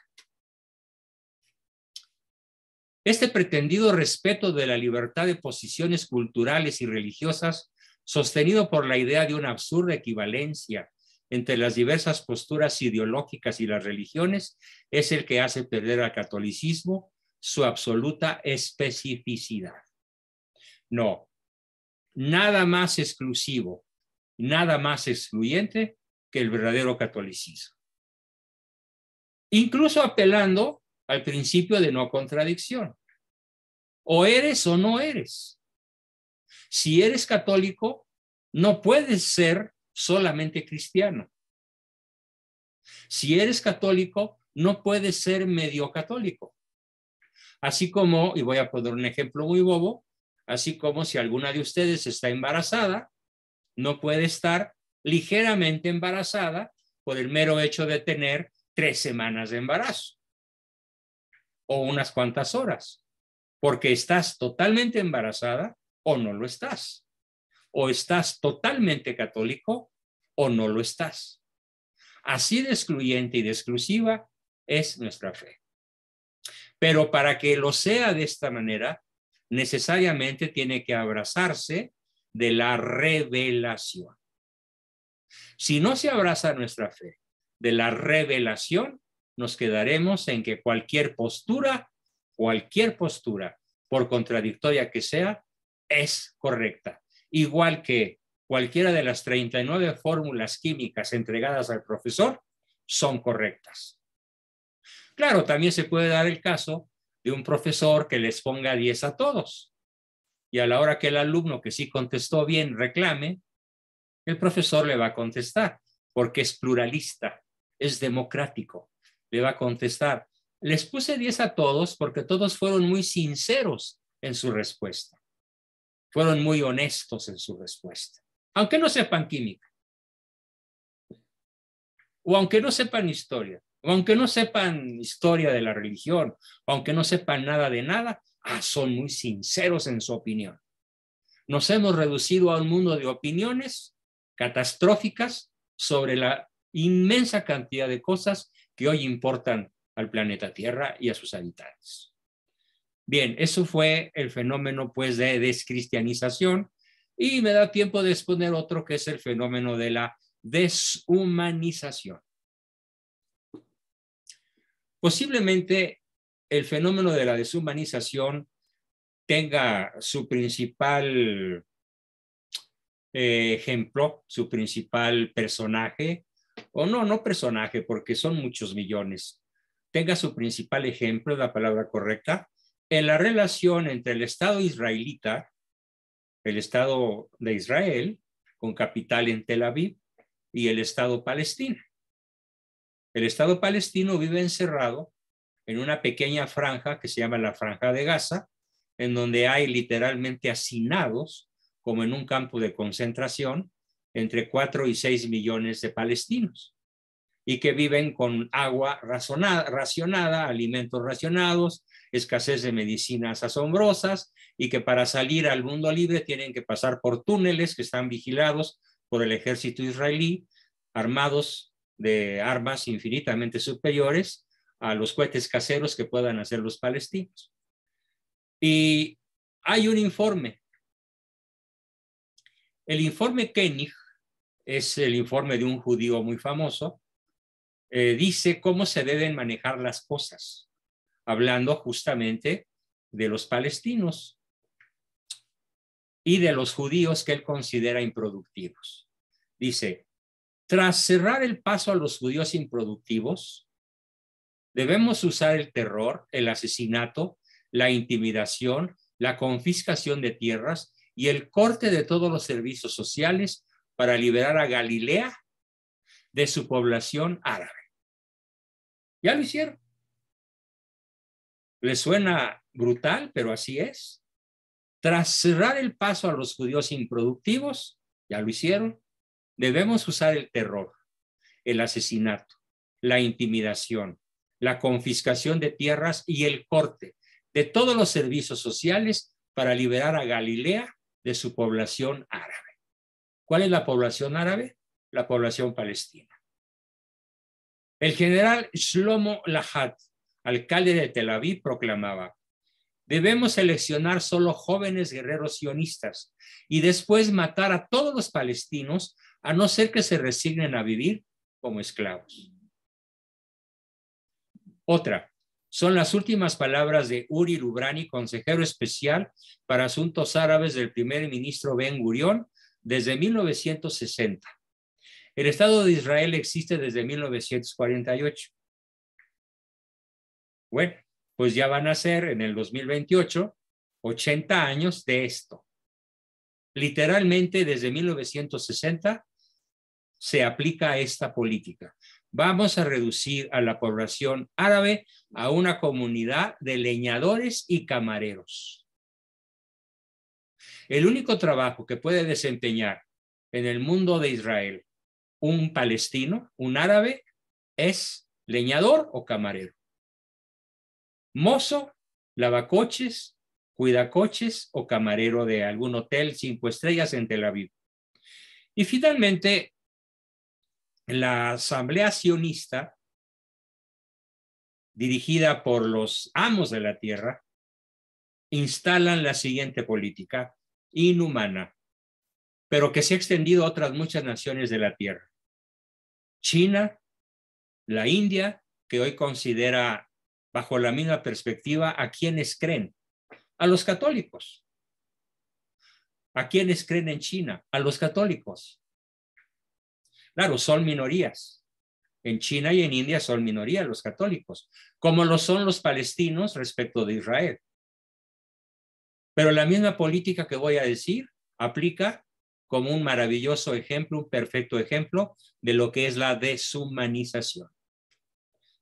Este pretendido respeto de la libertad de posiciones culturales y religiosas, sostenido por la idea de una absurda equivalencia entre las diversas posturas ideológicas y las religiones, es el que hace perder al catolicismo su absoluta especificidad. No, nada más exclusivo, nada más excluyente que el verdadero catolicismo. Incluso apelando al principio de no contradicción. O eres o no eres. Si eres católico, no puedes ser solamente cristiano. Si eres católico, no puedes ser medio católico. Así como, y voy a poner un ejemplo muy bobo, así como si alguna de ustedes está embarazada, no puede estar ligeramente embarazada por el mero hecho de tener 3 semanas de embarazo o unas cuantas horas, porque estás totalmente embarazada o no lo estás, o estás totalmente católico o no lo estás. Así de excluyente y de exclusiva es nuestra fe. Pero para que lo sea de esta manera, necesariamente tiene que abrazarse de la revelación. Si no se abraza nuestra fe de la revelación, nos quedaremos en que cualquier postura, por contradictoria que sea, es correcta. Igual que cualquiera de las 39 fórmulas químicas entregadas al profesor son correctas. Claro, también se puede dar el caso de un profesor que les ponga 10 a todos y a la hora que el alumno que sí contestó bien reclame, el profesor le va a contestar porque es pluralista, es democrático. Le va a contestar, les puse 10 a todos porque todos fueron muy sinceros en su respuesta. Fueron muy honestos en su respuesta. Aunque no sepan química, o aunque no sepan historia, o aunque no sepan historia de la religión, o aunque no sepan nada de nada, son muy sinceros en su opinión. Nos hemos reducido a un mundo de opiniones catastróficas sobre la inmensa cantidad de cosas que hoy importan al planeta Tierra y a sus habitantes. Bien, eso fue el fenómeno pues de descristianización y me da tiempo de exponer otro que es el fenómeno de la deshumanización. Posiblemente el fenómeno de la deshumanización tenga su principal ejemplo, su principal personaje, o no personaje, porque son muchos millones, tenga su principal ejemplo, la palabra correcta, en la relación entre el Estado israelita, el Estado de Israel, con capital en Tel Aviv, y el Estado palestino. El Estado palestino vive encerrado en una pequeña franja que se llama la Franja de Gaza, en donde hay literalmente hacinados, como en un campo de concentración, entre 4 y 6 millones de palestinos, y que viven con agua racionada, alimentos racionados, escasez de medicinas asombrosas, y que para salir al mundo libre tienen que pasar por túneles que están vigilados por el ejército israelí, armados de armas infinitamente superiores a los cohetes caseros que puedan hacer los palestinos. Y hay un informe. El informe Koenig es el informe de un judío muy famoso. Dice cómo se deben manejar las cosas, hablando justamente de los palestinos y de los judíos que él considera improductivos. Dice, tras cerrar el paso a los judíos improductivos, debemos usar el terror, el asesinato, la intimidación, la confiscación de tierras y el corte de todos los servicios sociales para liberar a Galilea de su población árabe. Ya lo hicieron. Les suena brutal, pero así es. Tras cerrar el paso a los judíos improductivos, ya lo hicieron, debemos usar el terror, el asesinato, la intimidación, la confiscación de tierras y el corte de todos los servicios sociales para liberar a Galilea de su población árabe. ¿Cuál es la población árabe? La población palestina. El general Shlomo Lahat, alcalde de Tel Aviv, proclamaba: debemos seleccionar solo jóvenes guerreros sionistas y después matar a todos los palestinos, a no ser que se resignen a vivir como esclavos. Otra, son las últimas palabras de Uri Lubrani, consejero especial para asuntos árabes del primer ministro Ben Gurión desde 1960. El Estado de Israel existe desde 1948. Bueno, pues ya van a ser en el 2028 80 años de esto. Literalmente desde 1960 se aplica esta política. Vamos a reducir a la población árabe a una comunidad de leñadores y camareros. El único trabajo que puede desempeñar en el mundo de Israel un palestino, un árabe, es leñador o camarero. Mozo, lavacoches, cuidacoches o camarero de algún hotel 5 estrellas en Tel Aviv. Y finalmente, la Asamblea Sionista, dirigida por los amos de la tierra, instalan la siguiente política inhumana, pero que se ha extendido a otras muchas naciones de la tierra. China, la India, que hoy considera bajo la misma perspectiva a quienes creen, a los católicos. ¿A quienes creen en China? A los católicos. Claro, son minorías. En China y en India son minorías los católicos, como lo son los palestinos respecto de Israel. Pero la misma política que voy a decir aplica como un maravilloso ejemplo, un perfecto ejemplo de lo que es la deshumanización.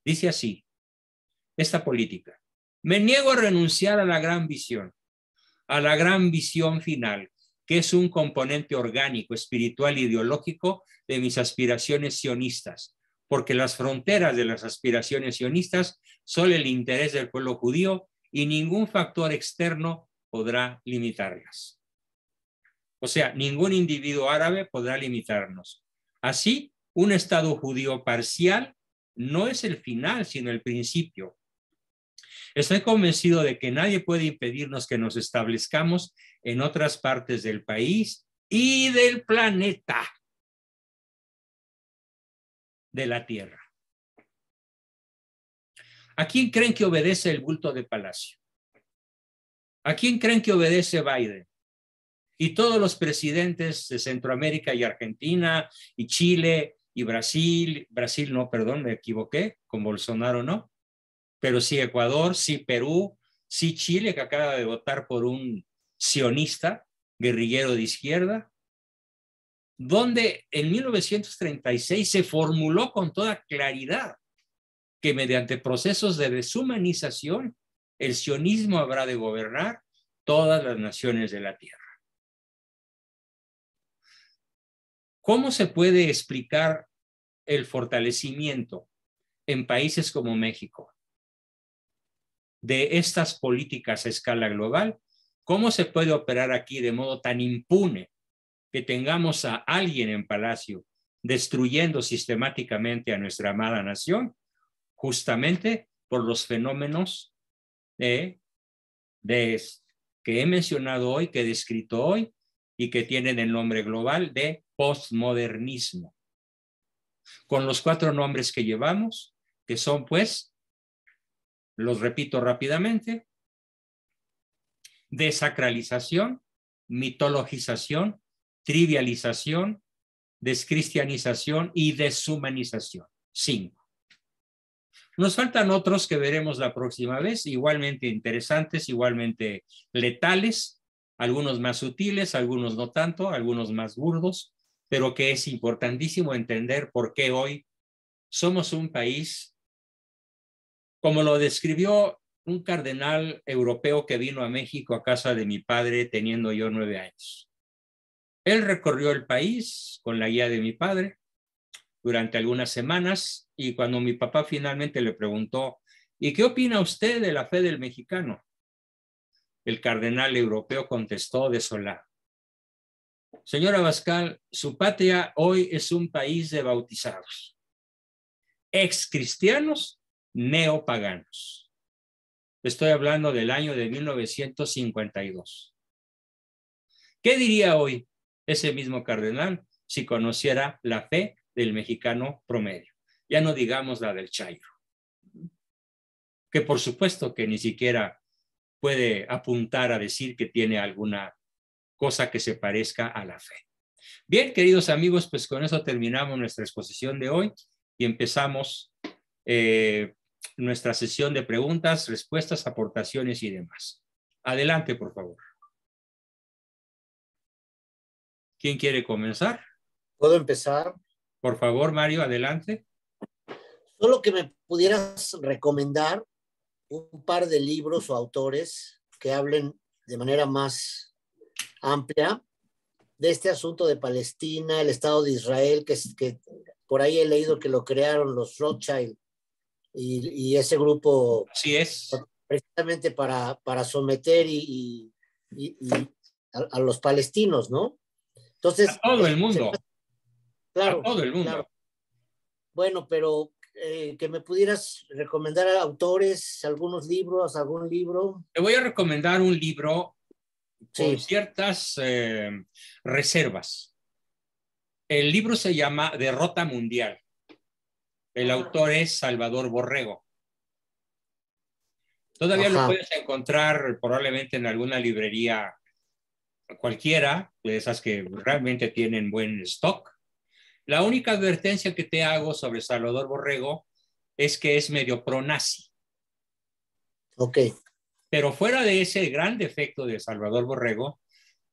Dice así, esta política: me niego a renunciar a la gran visión final, que es un componente orgánico, espiritual e ideológico de mis aspiraciones sionistas, porque las fronteras de las aspiraciones sionistas son el interés del pueblo judío y ningún factor externo podrá limitarlas. O sea, ningún individuo árabe podrá limitarnos. Así, un Estado judío parcial no es el final, sino el principio. Estoy convencido de que nadie puede impedirnos que nos establezcamos en otras partes del país y del planeta, de la Tierra. ¿A quién creen que obedece el bulto de Palacio? ¿A quién creen que obedece Biden? Y todos los presidentes de Centroamérica y Argentina y Chile y Brasil no, perdón, me equivoqué, con Bolsonaro no, pero sí Ecuador, sí Perú, sí Chile, que acaba de votar por un sionista, guerrillero de izquierda, donde en 1936 se formuló con toda claridad que mediante procesos de deshumanización, el sionismo habrá de gobernar todas las naciones de la tierra. ¿Cómo se puede explicar el fortalecimiento en países como México de estas políticas a escala global? ¿Cómo se puede operar aquí de modo tan impune que tengamos a alguien en Palacio destruyendo sistemáticamente a nuestra amada nación? Justamente por los fenómenos que he mencionado hoy, que he descrito hoy, y que tienen el nombre global de postmodernismo, con los 4 nombres que llevamos, que son, pues, los repito rápidamente: desacralización, mitologización, trivialización, descristianización y deshumanización. 5. Nos faltan otros que veremos la próxima vez, igualmente interesantes, igualmente letales, algunos más sutiles, algunos no tanto, algunos más burdos, pero que es importantísimo entender por qué hoy somos un país, como lo describió un cardenal europeo que vino a México a casa de mi padre teniendo yo 9 años. Él recorrió el país con la guía de mi padre durante algunas semanas, y cuando mi papá finalmente le preguntó, ¿y qué opina usted de la fe del mexicano? El cardenal europeo contestó desolado: señor Abascal, su patria hoy es un país de bautizados, ex cristianos, neopaganos. Estoy hablando del año de 1952. ¿Qué diría hoy ese mismo cardenal si conociera la fe del mexicano promedio? Ya no digamos la del chairo, que por supuesto que ni siquiera puede apuntar a decir que tiene alguna cosa que se parezca a la fe. Bien, queridos amigos, pues con eso terminamos nuestra exposición de hoy y empezamos nuestra sesión de preguntas, respuestas, aportaciones y demás. Adelante, por favor. ¿Quién quiere comenzar? ¿Puedo empezar? Por favor, Mario, adelante. Solo que me pudieras recomendar un par de libros o autores que hablen de manera más amplia de este asunto de Palestina, el Estado de Israel, que por ahí he leído que lo crearon los Rothschild y ese grupo. Así es. Precisamente para someter a los palestinos, ¿no? Entonces, a todo el mundo. Claro, a todo el mundo. Claro. Bueno, pero que me pudieras recomendar a autores, algunos libros, algún libro. Te voy a recomendar un libro con Sí. ciertas reservas. El libro se llama Derrota Mundial. El autor es Salvador Borrego. Todavía lo puedes encontrar probablemente en alguna librería cualquiera, de esas que realmente tienen buen stock. La única advertencia que te hago sobre Salvador Borrego es que es medio pro-nazi. Ok. Pero fuera de ese gran defecto de Salvador Borrego,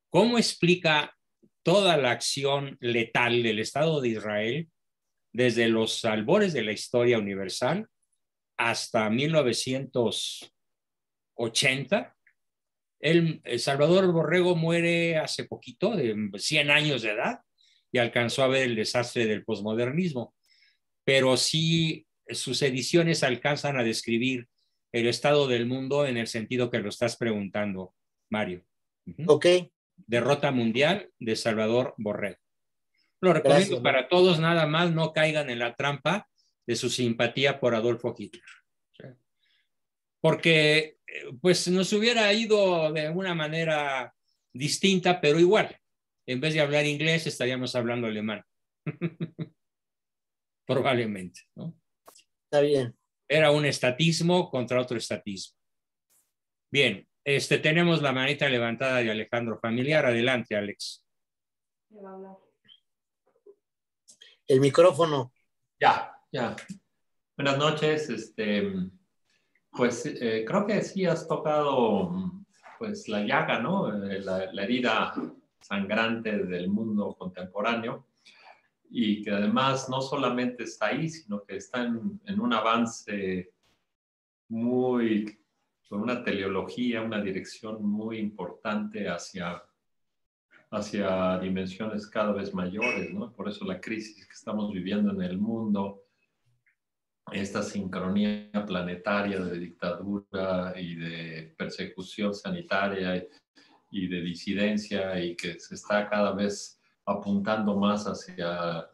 ¿cómo explica toda la acción letal del Estado de Israel desde los albores de la historia universal hasta 1980? El Salvador Borrego muere hace poquito, de 100 años de edad, y alcanzó a ver el desastre del posmodernismo. Pero sí, sus ediciones alcanzan a describir el estado del mundo en el sentido que lo estás preguntando, Mario. Ok. Derrota Mundial de Salvador Borrego. Lo recomiendo. Gracias, para todos, nada más no caigan en la trampa de su simpatía por Adolfo Hitler. Porque pues nos hubiera ido de una manera distinta, pero igual. En vez de hablar inglés, estaríamos hablando alemán. Probablemente, ¿no? Está bien. Era un estatismo contra otro estatismo. Bien, tenemos la manita levantada de Alejandro Familiar. Adelante, Alex. El micrófono. Ya. Buenas noches. Pues creo que sí has tocado pues la llaga, ¿no? La herida sangrante del mundo contemporáneo, y que además no solamente está ahí, sino que está en un avance con una teleología, una dirección muy importante hacia dimensiones cada vez mayores, ¿no? Por eso la crisis que estamos viviendo en el mundo, esta sincronía planetaria de dictadura y de persecución sanitaria y de disidencia, y que se está cada vez apuntando más hacia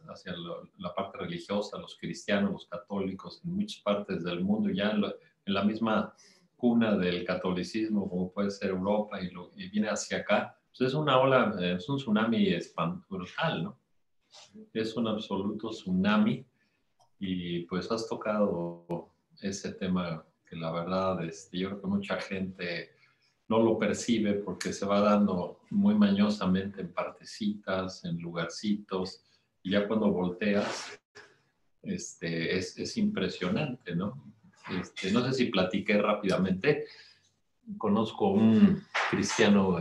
la parte religiosa, los cristianos, los católicos, en muchas partes del mundo, ya en la misma cuna del catolicismo, como puede ser Europa, y viene hacia acá. Pues es una ola, es un tsunami brutal, ¿no? Es un absoluto tsunami. Y pues has tocado ese tema que la verdad yo creo que mucha gente no lo percibe porque se va dando muy mañosamente en partecitas, en lugarcitos, y ya cuando volteas es impresionante, ¿no? No sé si platiqué rápidamente. Conozco un cristiano,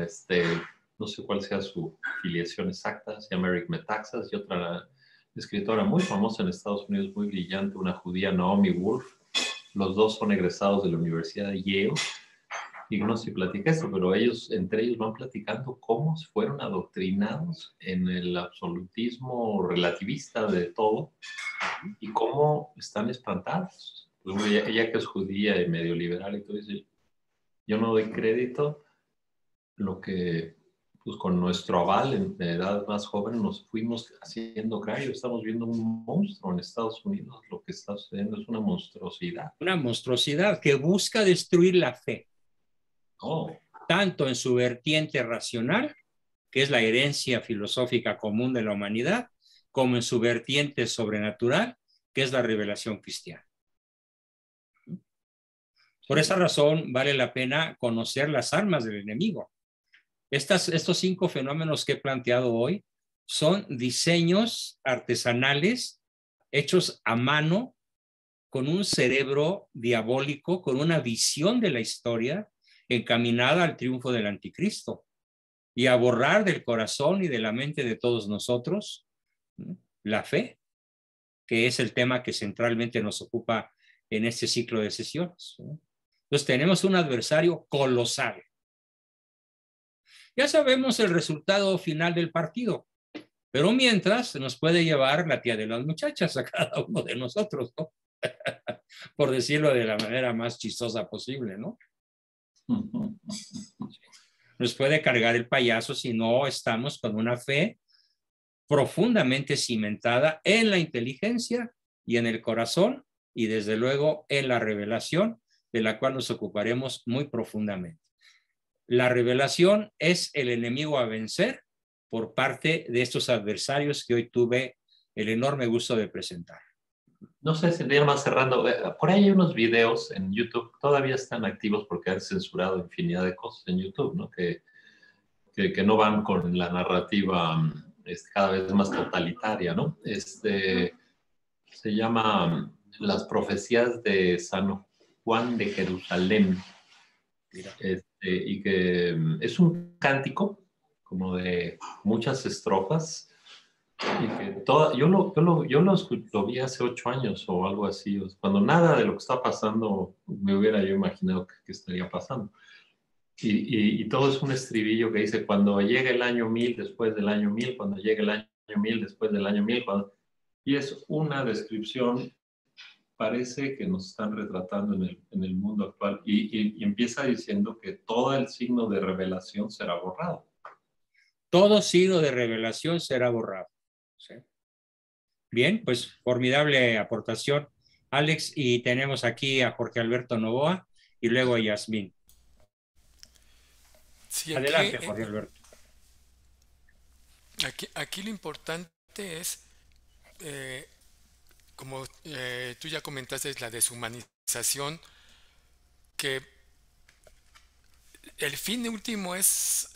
no sé cuál sea su filiación exacta, se llama Eric Metaxas, y otra escritora muy famosa en Estados Unidos, muy brillante, una judía, Naomi Wolf. Los dos son egresados de la Universidad de Yale, Ignacio platica esto, pero ellos, entre ellos van platicando cómo fueron adoctrinados en el absolutismo relativista de todo y cómo están espantados. Pues, ella que es judía y medio liberal y todo eso, yo no doy crédito lo que, pues con nuestro aval en edad más joven nos fuimos haciendo creer. Estamos viendo un monstruo en Estados Unidos. Lo que está sucediendo es una monstruosidad. Una monstruosidad que busca destruir la fe. Oh. Tanto en su vertiente racional, que es la herencia filosófica común de la humanidad, como en su vertiente sobrenatural, que es la revelación cristiana. Por esa razón vale la pena conocer las armas del enemigo. Estos 5 fenómenos que he planteado hoy son diseños artesanales hechos a mano con un cerebro diabólico, con una visión de la historia encaminada al triunfo del anticristo y a borrar del corazón y de la mente de todos nosotros la fe, que es el tema que centralmente nos ocupa en este ciclo de sesiones. Entonces tenemos un adversario colosal. Ya sabemos el resultado final del partido, pero mientras nos puede llevar la tía de las muchachas a cada uno de nosotros, ¿no? Por decirlo de la manera más chistosa posible, ¿no? Nos puede cargar el payaso si no estamos con una fe profundamente cimentada en la inteligencia y en el corazón y desde luego en la revelación, de la cual nos ocuparemos muy profundamente. La revelación es el enemigo a vencer por parte de estos adversarios que hoy tuve el enorme gusto de presentar. No sé si ya más cerrando, por ahí hay unos videos en YouTube, todavía están activos porque han censurado infinidad de cosas en YouTube, ¿no? Que no van con la narrativa cada vez más totalitaria, ¿no? Se llama Las profecías de San Juan de Jerusalén. Y que es un cántico como de muchas estrofas y que yo lo vi hace 8 años o algo así, cuando nada de lo que está pasando me hubiera yo imaginado que estaría pasando. Y todo es un estribillo que dice, cuando llegue el año 1000, después del año 1000, cuando llegue el año 1000, después del año 1000, y es una descripción, parece que nos están retratando en el mundo actual, y empieza diciendo que todo el signo de revelación será borrado. Todo signo de revelación será borrado. ¿Sí? Bien, pues formidable aportación, Alex, y tenemos aquí a Jorge Alberto Novoa y luego a Yasmín. Sí, adelante, Jorge Alberto. Aquí lo importante es, como tú ya comentaste, es la deshumanización, que el fin último es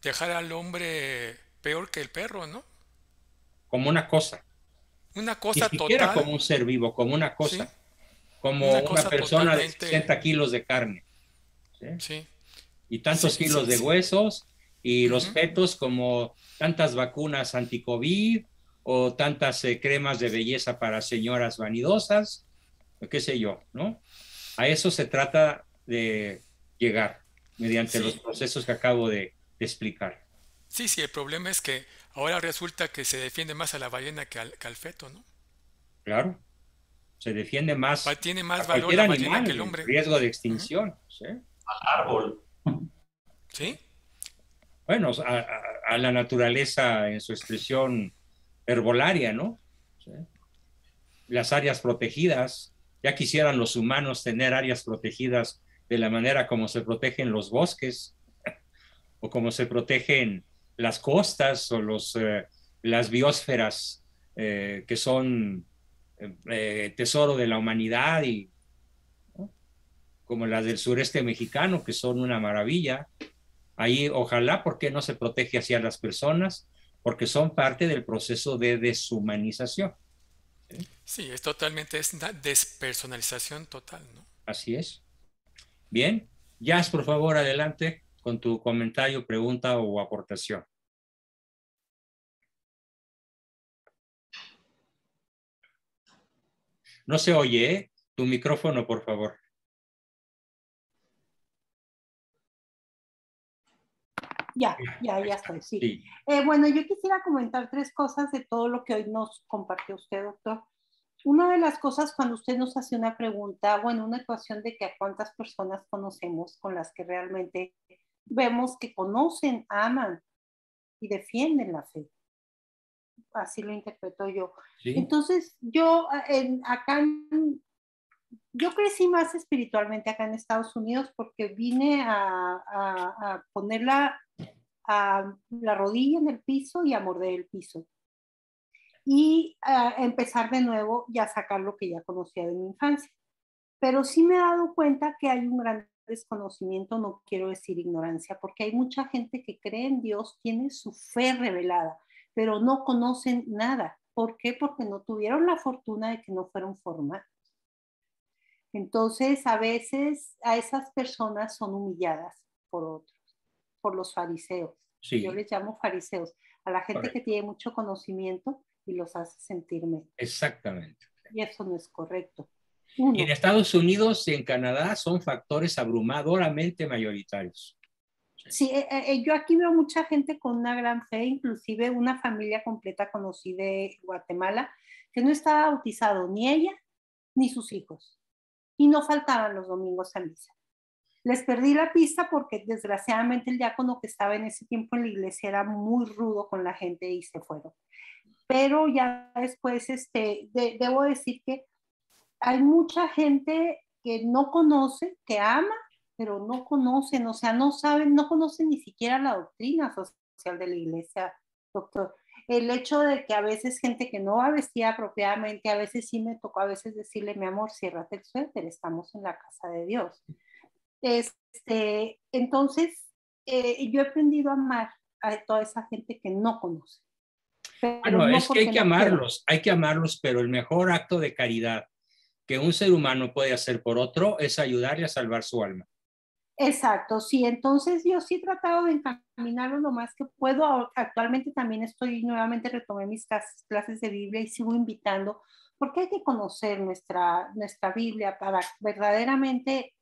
dejar al hombre peor que el perro, ¿no? Como una cosa. Una Ni cosa siquiera total. como un ser vivo, como una cosa. ¿Sí? Como Una una cosa persona de totalmente. 60 kilos de carne. ¿Sí? Sí. Y tantos Sí, kilos de sí. huesos y los Uh-huh. fetos como tantas vacunas anti-COVID o tantas cremas de belleza para señoras vanidosas, qué sé yo, ¿no? A eso se trata de llegar mediante los Sí. procesos que acabo de explicar. Sí, el problema es que ahora resulta que se defiende más a la ballena que al feto, ¿no? Claro, se defiende más Tiene a más valor cualquier la ballena que animal el en hombre. riesgo de Uh-huh. extinción. ¿Sí? Árbol. ¿Sí? Bueno, a la naturaleza en su expresión herbolaria, ¿no? ¿Sí? Las áreas protegidas, ya quisieran los humanos tener áreas protegidas de la manera como se protegen los bosques o como se protegen las costas o las biosferas que son tesoro de la humanidad y ¿no? Como las del sureste mexicano que son una maravilla. Ahí ojalá, ¿por qué no se protege hacia las personas? Porque son parte del proceso de deshumanización. ¿Sí? Sí, es una despersonalización total, ¿no? Así es. Bien, Jazz, por favor, adelante con tu comentario, pregunta o aportación. No se oye, ¿eh? Tu micrófono, por favor. Ya estoy, sí. Sí. Bueno, yo quisiera comentar 3 cosas de todo lo que hoy nos compartió usted, doctor. Una de las cosas cuando usted nos hace una pregunta, bueno, una ecuación de que a cuántas personas conocemos con las que realmente vemos que conocen, aman y defienden la fe. Así lo interpreto yo. Sí. Entonces, yo yo crecí más espiritualmente acá en Estados Unidos porque vine a poner la rodilla en el piso y a morder el piso. Y empezar de nuevo y a sacar lo que ya conocía de mi infancia. Pero sí me he dado cuenta que hay un gran desconocimiento, no quiero decir ignorancia, porque hay mucha gente que cree en Dios, tiene su fe revelada, pero no conocen nada. ¿Por qué? Porque no tuvieron la fortuna de que no fueron formados. Entonces, a veces a esas personas son humilladas por otros, por los fariseos. Sí. Yo les llamo fariseos, a la gente Correcto. que tiene mucho conocimiento y los hace sentir menos. Exactamente. Y eso no es correcto. Y en Estados Unidos y en Canadá son factores abrumadoramente mayoritarios. Sí, yo aquí veo mucha gente con una gran fe, inclusive una familia completa conocí de Guatemala, que no estaba bautizado ni ella ni sus hijos. Y no faltaban los domingos a misa. Les perdí la pista porque desgraciadamente el diácono que estaba en ese tiempo en la iglesia era muy rudo con la gente y se fueron. Pero ya después, debo decir que hay mucha gente que no conoce, que ama, pero no conocen, o sea, no saben, no conocen ni siquiera la doctrina social de la iglesia, doctor. El hecho de que a veces gente que no va vestida apropiadamente, a veces sí me tocó a veces decirle, mi amor, ciérrate el suéter, estamos en la casa de Dios. Entonces, yo he aprendido a amar a toda esa gente que no conoce. Pero Bueno, no es que hay que no amarlos, pero el mejor acto de caridad que un ser humano puede hacer por otro es ayudarle a salvar su alma. Exacto, sí, entonces yo sí he tratado de encaminarlo lo más que puedo. Actualmente también nuevamente retomé mis clases de Biblia y sigo invitando, porque hay que conocer nuestra Biblia para verdaderamente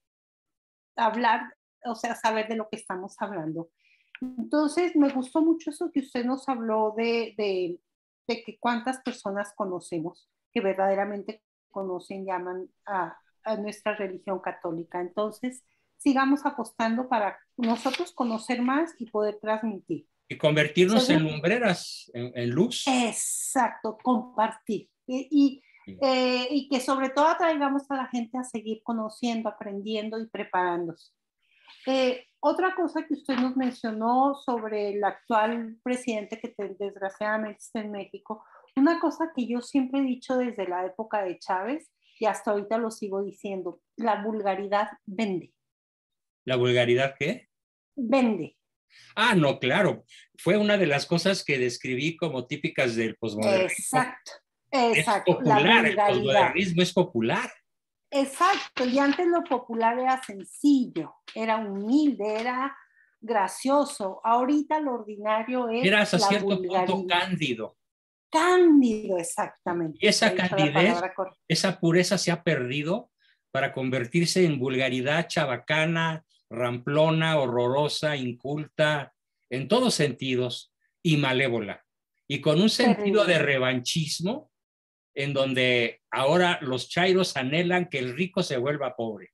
hablar, o sea, saber de lo que estamos hablando. Entonces, me gustó mucho eso que usted nos habló de que cuántas personas conocemos, que verdaderamente conocen, llaman a nuestra religión católica. Entonces, sigamos apostando para nosotros conocer más y poder transmitir. Y convertirnos en lumbreras, en luz. Exacto, compartir. Y que sobre todo atraigamos a la gente a seguir conociendo, aprendiendo y preparándose. Otra cosa que usted nos mencionó sobre el actual presidente que desgraciadamente está en México, una cosa que yo siempre he dicho desde la época de Chávez y hasta ahorita lo sigo diciendo, la vulgaridad vende. ¿La vulgaridad qué? Vende. Ah, no, claro. Fue una de las cosas que describí como típicas del posmodernismo. Exacto. Es popular, el posmodernismo es popular. Exacto, y antes lo popular era sencillo, era humilde, era gracioso. Ahorita lo ordinario es era hasta la cierto vulgaridad. punto cándido. Cándido, exactamente. Y esa candidez, esa pureza se ha perdido para convertirse en vulgaridad chabacana, ramplona, horrorosa, inculta, en todos sentidos, y malévola. Y con un sentido de revanchismo en donde ahora los chairos anhelan que el rico se vuelva pobre.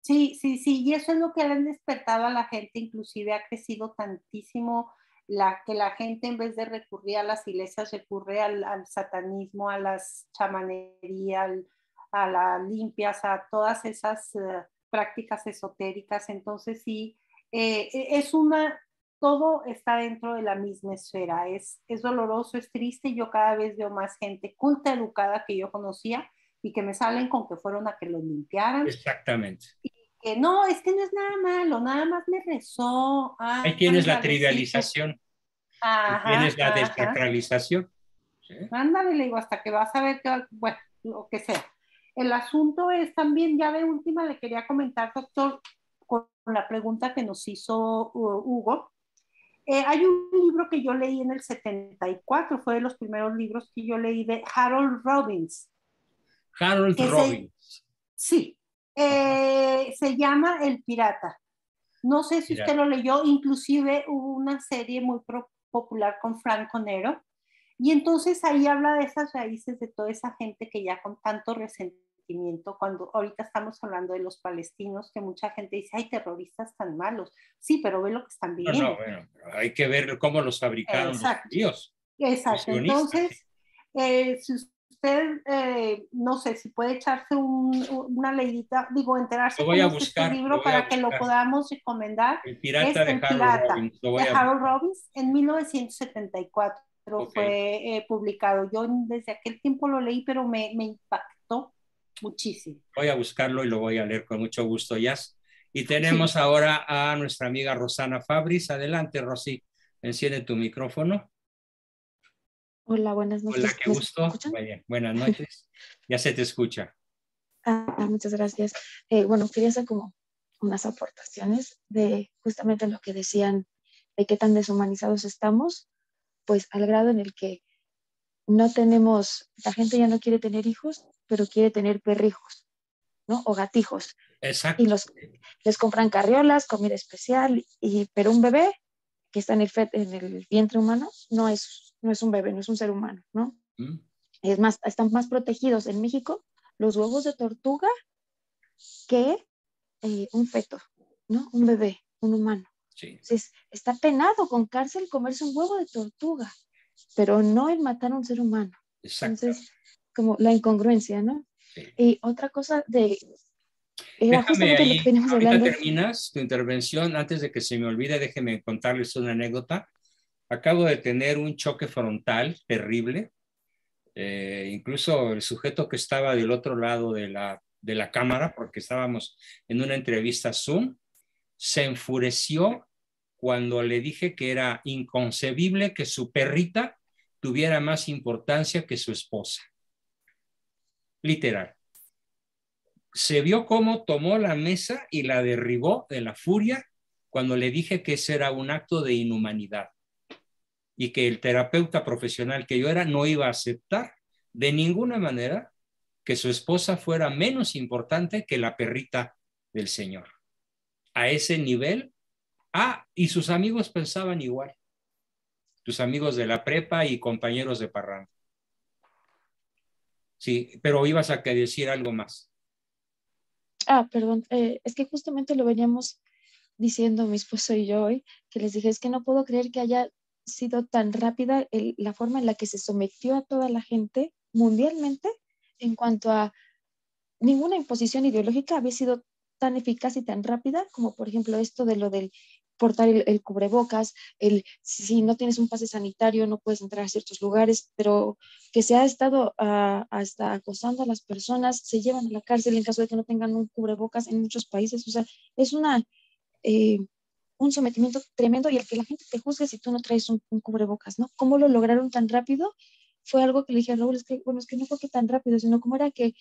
Sí, y eso es lo que han despertado a la gente, inclusive ha crecido tantísimo que la gente en vez de recurrir a las iglesias recurre al satanismo, a las chamanerías, a las limpias, a todas esas prácticas esotéricas. Entonces sí, todo está dentro de la misma esfera. Es doloroso, es triste. Yo cada vez veo más gente culta, educada que yo conocía y que me salen con que fueron a que lo limpiaran. Exactamente. Y que no, es que no es nada malo, nada más me rezó. Ahí tienes la trivialización. Ahí tienes la desacralización. ¿Sí? Ándale, le digo, hasta que vas a ver que, bueno, lo que sea. El asunto es también, ya de última le quería comentar, doctor, con la pregunta que nos hizo Hugo. Hay un libro que yo leí en el 74, fue de los primeros libros que yo leí de Harold Robbins. Harold Robbins. Sí, se llama El Pirata. No sé si Mira. usted lo leyó, inclusive hubo una serie muy popular con Franco Nero, y entonces ahí habla de esas raíces de toda esa gente que ya con tanto resentimiento, cuando ahorita estamos hablando de los palestinos, que mucha gente dice, ay, terroristas tan malos. Sí, pero ve lo que están viviendo. No, bueno, hay que ver cómo los fabricaron los judíos. Exacto. Entonces, si usted, no sé, si puede echarse una leidita, digo, enterarse cómo es este libro para que lo podamos recomendar. El pirata de Harold Robbins. De Harold Robbins, en 1974 fue publicado. Yo desde aquel tiempo lo leí, pero me impactó muchísimo. Voy a buscarlo y lo voy a leer con mucho gusto, Jazz. Y tenemos ahora a nuestra amiga Rosana Fabris. Adelante, Rosy. Enciende tu micrófono. Hola, buenas noches. Hola, qué gusto. Buenas noches. Ya se te escucha. Muchas gracias. Bueno, quería hacer como unas aportaciones de justamente lo que decían de qué tan deshumanizados estamos, pues al grado en el que no tenemos, la gente ya no quiere tener hijos, pero quiere tener perrijos, ¿no? O gatijos. Exacto. Y les compran carriolas, comida especial, pero un bebé que está en el vientre humano no es un bebé, no es un ser humano, ¿no? Es más, están más protegidos en México los huevos de tortuga que un feto, ¿no? Un bebé, un humano. Sí. Entonces, está penado con cárcel comerse un huevo de tortuga, pero no el matar a un ser humano. Exacto. Entonces, como la incongruencia, ¿no? Sí. Y otra cosa era déjame justamente ahí, lo que veníamos ahorita hablando. terminas tu intervención. Antes de que se me olvide, déjeme contarles una anécdota. Acabo de tener un choque frontal terrible. Incluso el sujeto que estaba del otro lado de la cámara, porque estábamos en una entrevista Zoom, se enfureció cuando le dije que era inconcebible que su perrita tuviera más importancia que su esposa. Literal. Se vio cómo tomó la mesa y la derribó de la furia cuando le dije que ese era un acto de inhumanidad y que el terapeuta profesional que yo era no iba a aceptar de ninguna manera que su esposa fuera menos importante que la perrita del señor. A ese nivel, y sus amigos pensaban igual. Tus amigos de la prepa y compañeros de parranda. Sí, pero ibas a decir algo más. Perdón, es que justamente lo veníamos diciendo mi esposo y yo hoy, que les dije, es que no puedo creer que haya sido tan rápida la forma en la que se sometió a toda la gente mundialmente en cuanto a ninguna imposición ideológica había sido tan eficaz y tan rápida como por ejemplo esto de lo del portar el cubrebocas, si no tienes un pase sanitario no puedes entrar a ciertos lugares, pero que se ha estado hasta acosando a las personas, se llevan a la cárcel en caso de que no tengan un cubrebocas en muchos países. O sea, es un sometimiento tremendo, y el que la gente te juzgue si tú no traes un cubrebocas, ¿no? ¿Cómo lo lograron tan rápido? Fue algo que le dije a Raúl, es que no fue que tan rápido, sino como era que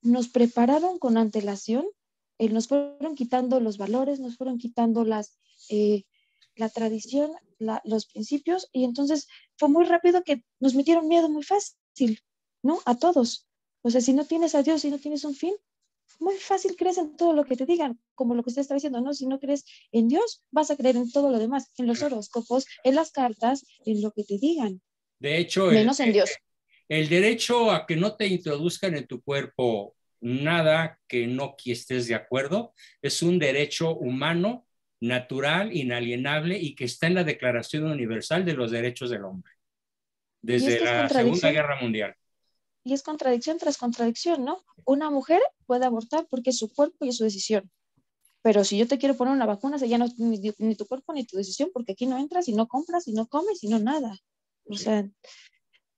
nos prepararon con antelación, nos fueron quitando los valores, nos fueron quitando la tradición, los principios, y entonces fue muy rápido que nos metieron miedo muy fácil, ¿no? A todos. O sea, si no tienes a Dios, si no tienes un fin, muy fácil crees en todo lo que te digan, como lo que usted está diciendo, ¿no? Si no crees en Dios, vas a creer en todo lo demás, en los horóscopos, en las cartas, en lo que te digan. De hecho, menos en Dios. El derecho a que no te introduzcan en tu cuerpo nada que no estés de acuerdo es un derecho humano, natural, inalienable y que está en la Declaración Universal de los Derechos del Hombre, desde la Segunda Guerra Mundial. Y es contradicción tras contradicción, ¿no? Una mujer puede abortar porque es su cuerpo y es su decisión. Pero si yo te quiero poner una vacuna, ya no es ni tu cuerpo ni tu decisión, porque aquí no entras y no compras y no comes y no nada. O sea,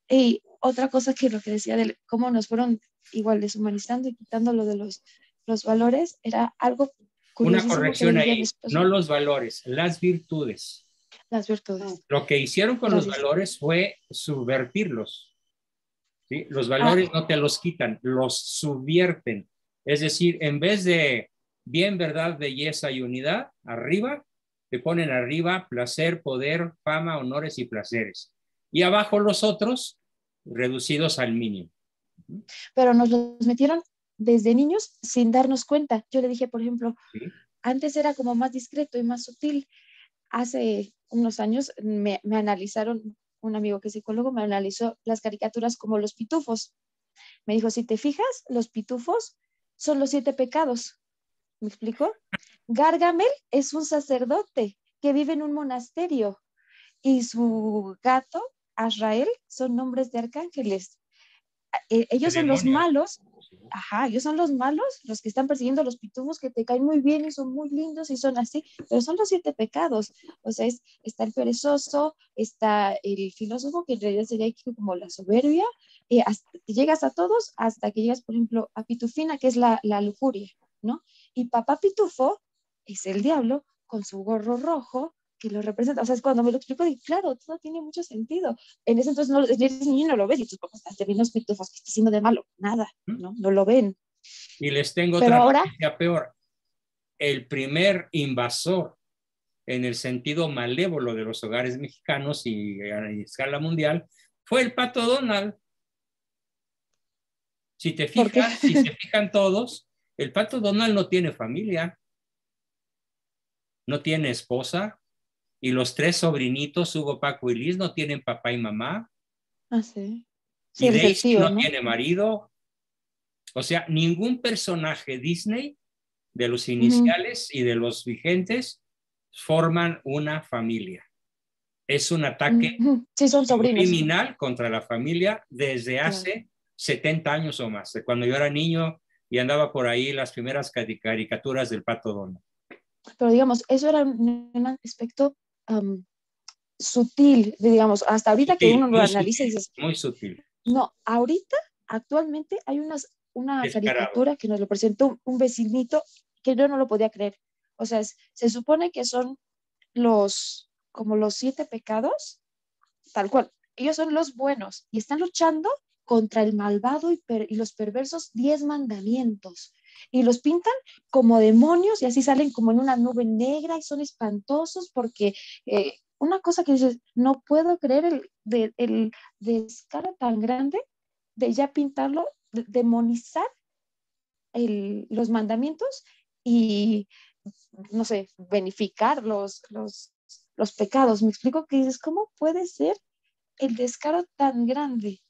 y otra cosa que lo que decía de cómo nos fueron igual deshumanizando y quitando lo de los valores, era algo curiosísimo. Una corrección ahí, no los valores, las virtudes. Las virtudes. Lo que hicieron con los valores fue subvertirlos. ¿Sí? Los valores no te los quitan, los subvierten. Es decir, en vez de bien, verdad, belleza y unidad, arriba, te ponen arriba placer, poder, fama, honores y placeres. Y abajo los otros, reducidos al mínimo. Pero nos los metieron desde niños sin darnos cuenta. Yo le dije, por ejemplo, antes era como más discreto y más sutil. Hace unos años me analizaron, un amigo que es psicólogo me analizó las caricaturas como los pitufos. Me dijo, si te fijas, los pitufos son los 7 pecados. ¿Me explico? Gargamel es un sacerdote que vive en un monasterio y su gato, Azrael, son nombres de arcángeles. Ellos son los Demonios. malos. Ajá, ellos son los malos, los que están persiguiendo a los pitufos que te caen muy bien y son muy lindos y son así, pero son los 7 pecados. O sea, está el perezoso, está el filósofo, que en realidad sería como la soberbia, llegas a todos hasta que llegas, por ejemplo, a Pitufina, que es la lujuria, ¿no? Y papá Pitufo es el diablo con su gorro rojo que lo representa. O sea, es cuando me lo explico, y claro, todo tiene mucho sentido. En ese entonces eres niño y no lo ves, y tus papás están viendo los pitufos, ¿qué está haciendo de malo? Nada, ¿no? No lo ven. Y les tengo Pero otra ahora, noticia peor. El primer invasor en el sentido malévolo de los hogares mexicanos y a escala mundial fue el Pato Donald. Si te ¿por qué? fijas, si se fijan todos, el Pato Donald no tiene familia, no tiene esposa, y los 3 sobrinitos, Hugo, Paco y Liz, no tienen papá y mamá, Ah, sí. Sí, y él es el Daisy tío, no ¿no? tiene marido. O sea, ningún personaje Disney de los iniciales y de los vigentes forman una familia. Es un ataque Sí, son sobrinos. criminal contra la familia desde Claro. hace 70 años o más, de cuando yo era niño y andaba por ahí las primeras caricaturas del Pato Donald. Pero digamos, eso era un aspecto sutil, digamos, hasta ahorita que Sutil, uno lo muy analiza y sutil, dices, muy sutil. no, ahorita, actualmente hay una Descarado. caricatura que nos lo presentó un vecinito que yo no lo podía creer. O sea, se supone que son como los 7 pecados, tal cual. Ellos son los buenos y están luchando contra el malvado y los perversos 10 mandamientos. Y los pintan como demonios y así salen como en una nube negra y son espantosos porque una cosa que dices, no puedo creer el descaro tan grande de ya pintarlo, demonizar los mandamientos y, no sé, benificar los pecados. Me explico que dices, ¿cómo puede ser el descaro tan grande?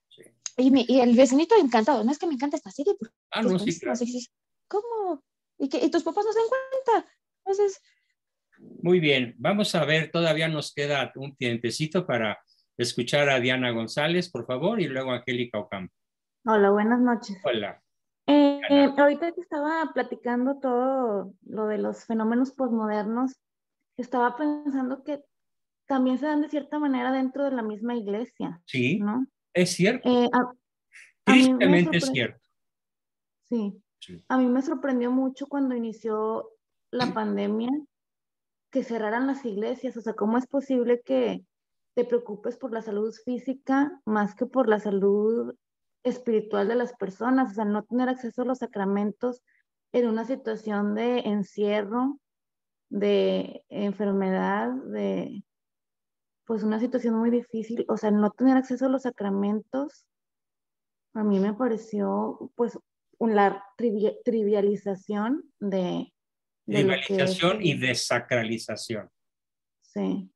Sí. Y el vecinito encantado, no es que me encanta esta serie, porque Ah, es no, sí, buenísima. claro. ¿Cómo? ¿Y tus papás no se dan cuenta? Entonces, Muy bien, vamos a ver, todavía nos queda un tiempecito para escuchar a Diana González, por favor, y luego a Angélica Ocampo. Hola, buenas noches. Hola, Diana. Ahorita que estaba platicando todo lo de los fenómenos posmodernos, estaba pensando que también se dan de cierta manera dentro de la misma iglesia, Sí, ¿no? es cierto, A mí me tristemente es cierto. sí, Sí. a mí me sorprendió mucho cuando inició la pandemia que cerraran las iglesias. O sea, ¿cómo es posible que te preocupes por la salud física más que por la salud espiritual de las personas? O sea, no tener acceso a los sacramentos en una situación de encierro, de enfermedad, de pues una situación muy difícil. O sea, no tener acceso a los sacramentos, a mí me pareció pues una trivialización de lo que es. Tribalización y desacralización. Sí.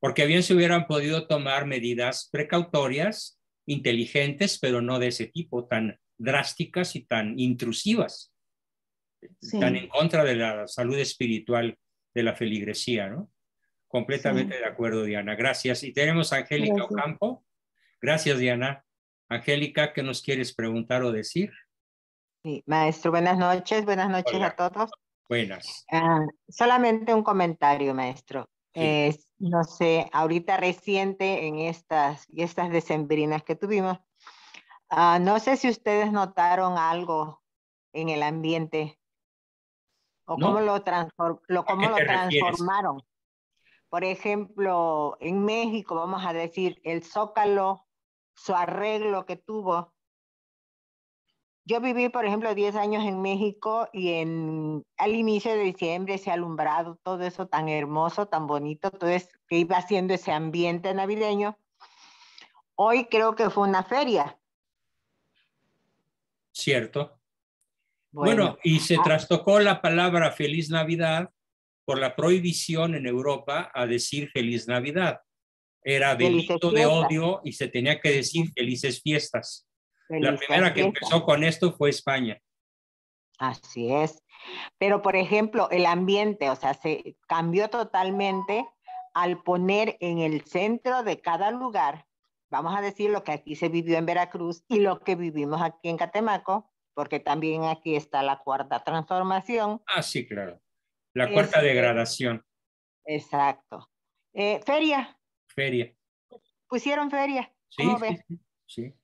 Porque bien se hubieran podido tomar medidas precautorias, inteligentes, pero no de ese tipo, tan drásticas y tan intrusivas, tan en Sí, contra de la salud espiritual de la feligresía, ¿no? Completamente sí, de acuerdo, Diana. Gracias. Y tenemos a Angélica gracias. Ocampo. Gracias, Diana. Angélica, ¿qué nos quieres preguntar o decir? Sí, maestro, buenas noches a Hola, todos. buenas. Solamente un comentario, maestro. Sí. No sé, ahorita reciente en estas decembrinas que tuvimos, no sé si ustedes notaron algo en el ambiente o cómo ¿No? lo ¿A qué te refieres? transformaron. Por ejemplo, en México, vamos a decir, el Zócalo, su arreglo que tuvo. Yo viví, por ejemplo, 10 años en México y al inicio de diciembre ese alumbrado, todo eso tan hermoso, tan bonito, todo eso que iba haciendo ese ambiente navideño. Hoy creo que fue una feria. Cierto. Bueno, y se trastocó la palabra Feliz Navidad por la prohibición en Europa a decir Feliz Navidad. Era delito de odio y se tenía que decir Felices Fiestas. La primera que empezó con esto fue España. Así es. Pero, por ejemplo, el ambiente, o sea, se cambió totalmente al poner en el centro de cada lugar, vamos a decir lo que aquí se vivió en Veracruz y lo que vivimos aquí en Catemaco, porque también aquí está la cuarta transformación. Ah, sí, claro. La cuarta degradación. Exacto. Feria. Feria. Pusieron feria. Sí, ¿Cómo sí, ves? sí.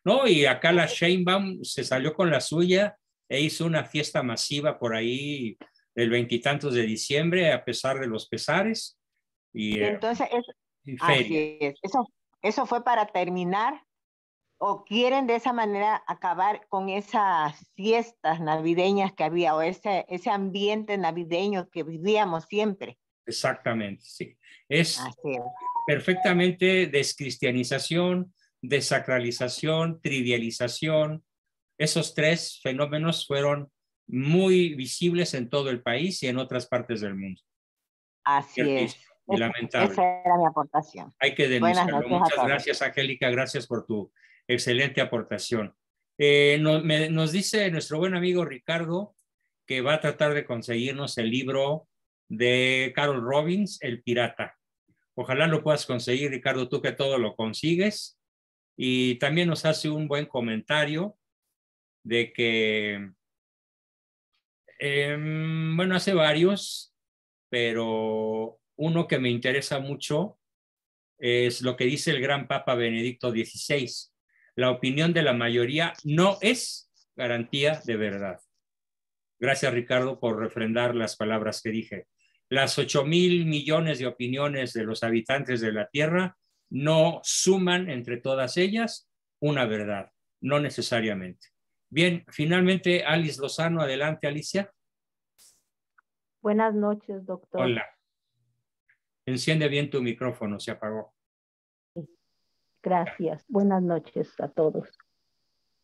No, y acá la Sheinbaum se salió con la suya e hizo una fiesta masiva por ahí el 20 y tantos de diciembre, a pesar de los pesares. Y entonces, feria. así es. Eso fue para terminar, o quieren de esa manera acabar con esas fiestas navideñas que había, o ese ambiente navideño que vivíamos siempre. Exactamente, sí. Es perfectamente descristianización, desacralización, trivialización. Esos tres fenómenos fueron muy visibles en todo el país y en otras partes del mundo. Así es. Lamentable. Esa era mi aportación. Hay que denunciarlo. Muchas gracias, Angélica. Gracias por tu excelente aportación. Nos dice nuestro buen amigo Ricardo que va a tratar de conseguirnos el libro de Carol Robbins, El Pirata. Ojalá lo puedas conseguir, Ricardo, tú que todo lo consigues. Y también nos hace un buen comentario de que, bueno, hace varios, pero uno que me interesa mucho es lo que dice el gran Papa Benedicto XVI. La opinión de la mayoría no es garantía de verdad. Gracias, Ricardo, por refrendar las palabras que dije. Las 8,000 millones de opiniones de los habitantes de la Tierra no suman entre todas ellas una verdad, no necesariamente. Bien, finalmente, Alice Lozano, adelante, Alicia. Buenas noches, doctor. Hola. Enciende bien tu micrófono, se apagó. Gracias. Buenas noches a todos.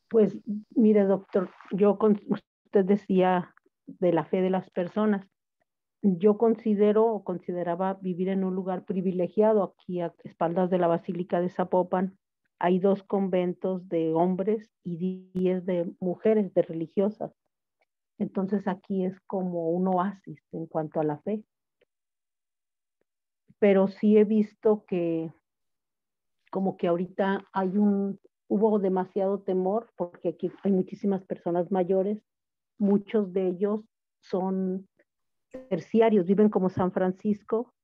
Pues mire, doctor, usted decía de la fe de las personas. Yo consideraba vivir en un lugar privilegiado aquí a espaldas de la Basílica de Zapopan. Hay 2 conventos de hombres y 10 de mujeres, de religiosas. Entonces aquí es como un oasis en cuanto a la fe. Pero sí he visto que como que ahorita hubo demasiado temor porque aquí hay muchísimas personas mayores, muchos de ellos son terciarios, viven como San Francisco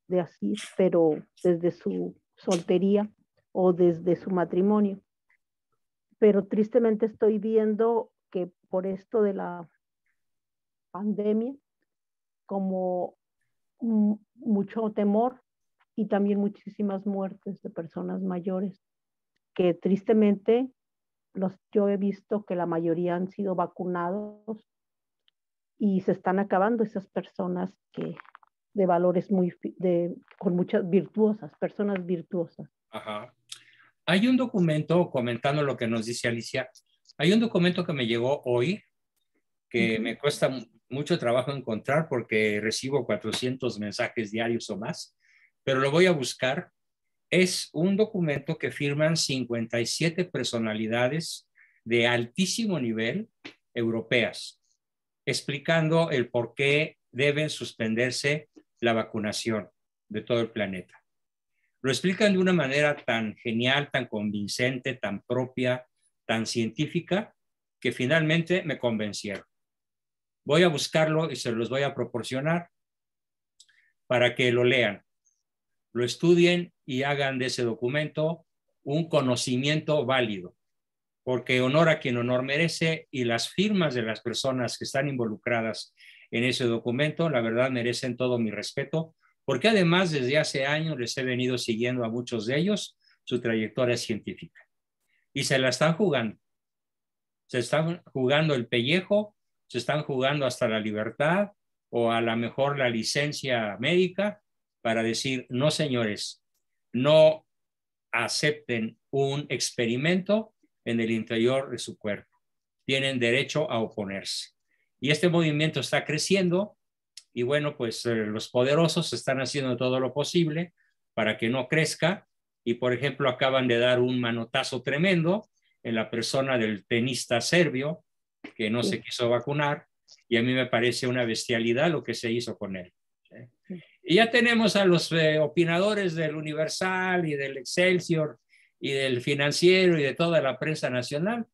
de Asís, pero desde su soltería o desde su matrimonio. Pero tristemente estoy viendo que por esto de la pandemia, como mucho temor y también muchísimas muertes de personas mayores, que tristemente yo he visto que la mayoría han sido vacunados y se están acabando esas personas de valores con muchas virtuosas, personas virtuosas. Ajá. Hay un documento, comentando lo que nos dice Alicia, hay un documento que me llegó hoy que me cuesta mucho trabajo encontrar porque recibo 400 mensajes diarios o más, pero lo voy a buscar. Es un documento que firman 57 personalidades de altísimo nivel europeas, explicando el por qué deben suspenderse la vacunación de todo el planeta. Lo explican de una manera tan genial, tan convincente, tan propia, tan científica, que finalmente me convencieron. Voy a buscarlo y se los voy a proporcionar para que lo lean, lo estudien y hagan de ese documento un conocimiento válido, porque honor a quien honor merece, y las firmas de las personas que están involucradas en ese documento, la verdad, merecen todo mi respeto, porque además desde hace años les he venido siguiendo a muchos de ellos su trayectoria científica. Y se la están jugando. Se están jugando el pellejo, se están jugando hasta la libertad o a lo mejor la licencia médica para decir, no señores, no acepten un experimento en el interior de su cuerpo. tienen derecho a oponerse. Y este movimiento está creciendo y bueno, pues los poderosos están haciendo todo lo posible para que no crezca y, por ejemplo, acaban de dar un manotazo tremendo en la persona del tenista serbio que no se quiso vacunar y a mí me parece una bestialidad lo que se hizo con él. Y ya tenemos a los opinadores del Universal y del Excelsior y del Financiero y de toda la prensa nacional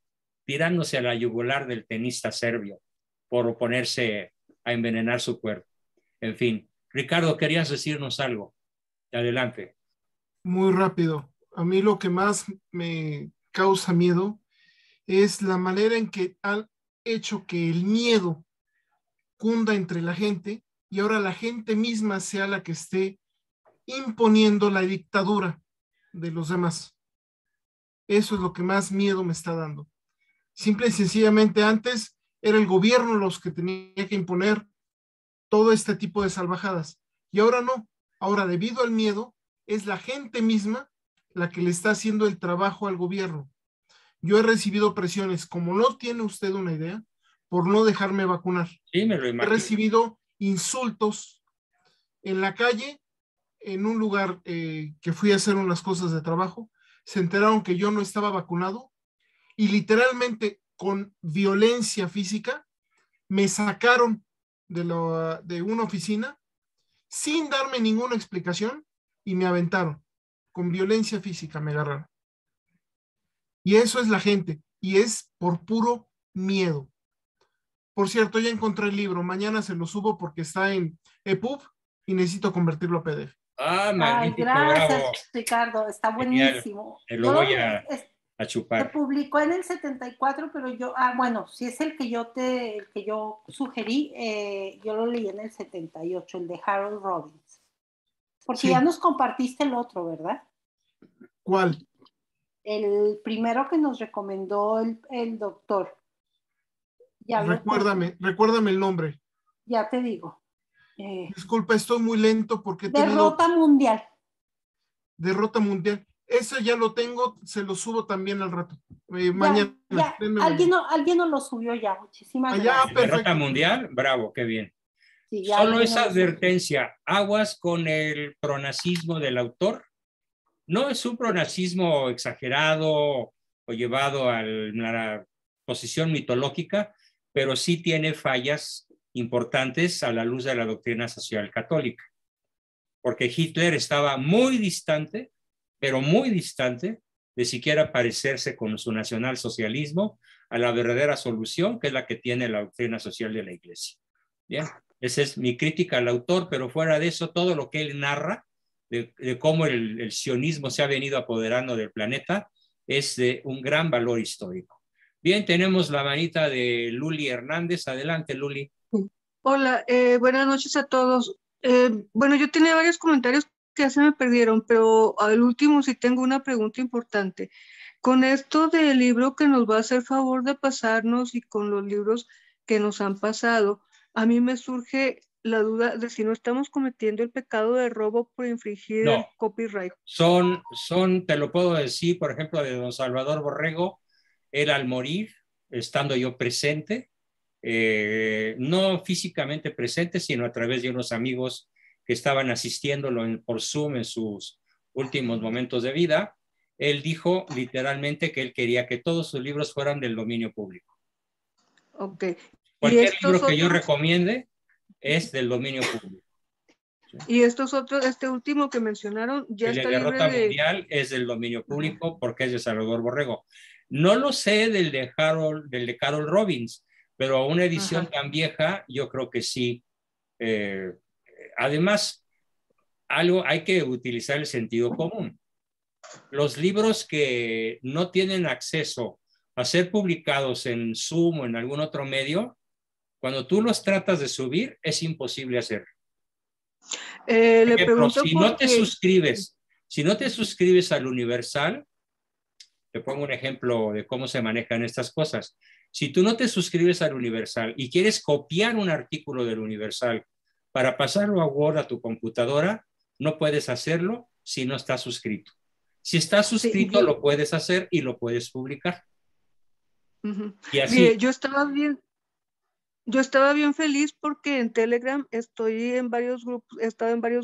tirándose a la yugular del tenista serbio por oponerse a envenenar su cuerpo. En fin, Ricardo, querías decirnos algo. Adelante. Muy rápido. A mí lo que más me causa miedo es la manera en que han hecho que el miedo cunda entre la gente y ahora la gente misma sea la que esté imponiendo la dictadura de los demás. Eso es lo que más miedo me está dando. Simple y sencillamente antes era el gobierno los que tenía que imponer todo este tipo de salvajadas y ahora no. Ahora, debido al miedo, es la gente misma la que le está haciendo el trabajo al gobierno. Yo he recibido presiones, como no tiene usted una idea, por no dejarme vacunar. Sí, me lo He imagino. recibido insultos en la calle, en un lugar que fui a hacer unas cosas de trabajo, se enteraron que yo no estaba vacunado y literalmente con violencia física me sacaron de una oficina sin darme ninguna explicación y me aventaron. Con violencia física me agarraron. Y eso es la gente y es por puro miedo. Por cierto, ya encontré el libro. Mañana se lo subo porque está en EPUB y necesito convertirlo a PDF. Ah, Ay, magnífico, gracias, bravo. Ricardo. Está Genial. buenísimo. Lo voy a Se chupar. publicó en el 74, pero yo, bueno, si es el que yo sugerí, yo lo leí en el 78, el de Harold Robbins. Porque Sí. ya nos compartiste el otro, ¿verdad? ¿Cuál? El primero que nos recomendó el doctor. Ya Recuérdame el nombre. Ya te digo. Disculpa, estoy muy lento porque he tenido... Derrota mundial. Derrota mundial. Eso ya lo tengo, se lo subo también al rato. Mañana. Ya. Alguien nos lo subió ya. Muchísimas gracias. Derrota mundial, bravo, qué bien. Sí, solo esa advertencia, aguas con el pronazismo del autor. No es un pronazismo exagerado o llevado a la posición mitológica, pero sí tiene fallas importantes a la luz de la doctrina social católica. Porque Hitler estaba muy distante, pero muy distante, de siquiera parecerse con su nacionalsocialismo a la verdadera solución, que es la que tiene la doctrina social de la Iglesia. Bien, esa es mi crítica al autor, pero fuera de eso, todo lo que él narra de cómo el sionismo se ha venido apoderando del planeta es de un gran valor histórico. Bien, tenemos la manita de Luli Hernández. Adelante, Luli. Hola, buenas noches a todos. Bueno, yo tenía varios comentarios que ya se me perdieron, pero al último sí tengo una pregunta importante. Con esto del libro que nos va a hacer favor de pasarnos y con los libros que nos han pasado, a mí me surge la duda de si no estamos cometiendo el pecado de robo por infringir el copyright. Son, te lo puedo decir, por ejemplo, de don Salvador Borrego, él al morir, estando yo presente, no físicamente presente, sino a través de unos amigos que estaban asistiéndolo por Zoom en sus últimos momentos de vida, él dijo literalmente que él quería que todos sus libros fueran del dominio público. Ok. Cualquier libro que yo recomiende es del dominio público. ¿Sí? Y estos otros, este último que mencionaron, ya el está de Derrota libre de... Mundial es del dominio público porque es de Salvador Borrego. No lo sé del de Carol Robbins, pero una edición tan vieja, yo creo que sí. Además, hay que utilizar el sentido común. Los libros que no tienen acceso a ser publicados en Zoom o en algún otro medio, cuando tú los tratas de subir, es imposible hacerlo. Le pregunto si no te suscribes al Universal, te pongo un ejemplo de cómo se manejan estas cosas. Si tú no te suscribes al Universal y quieres copiar un artículo del Universal para pasarlo a Word a tu computadora, no puedes hacerlo si no estás suscrito. Si estás suscrito, lo puedes hacer y lo puedes publicar. Y así. Mire, yo estaba bien feliz porque en Telegram he estado en varios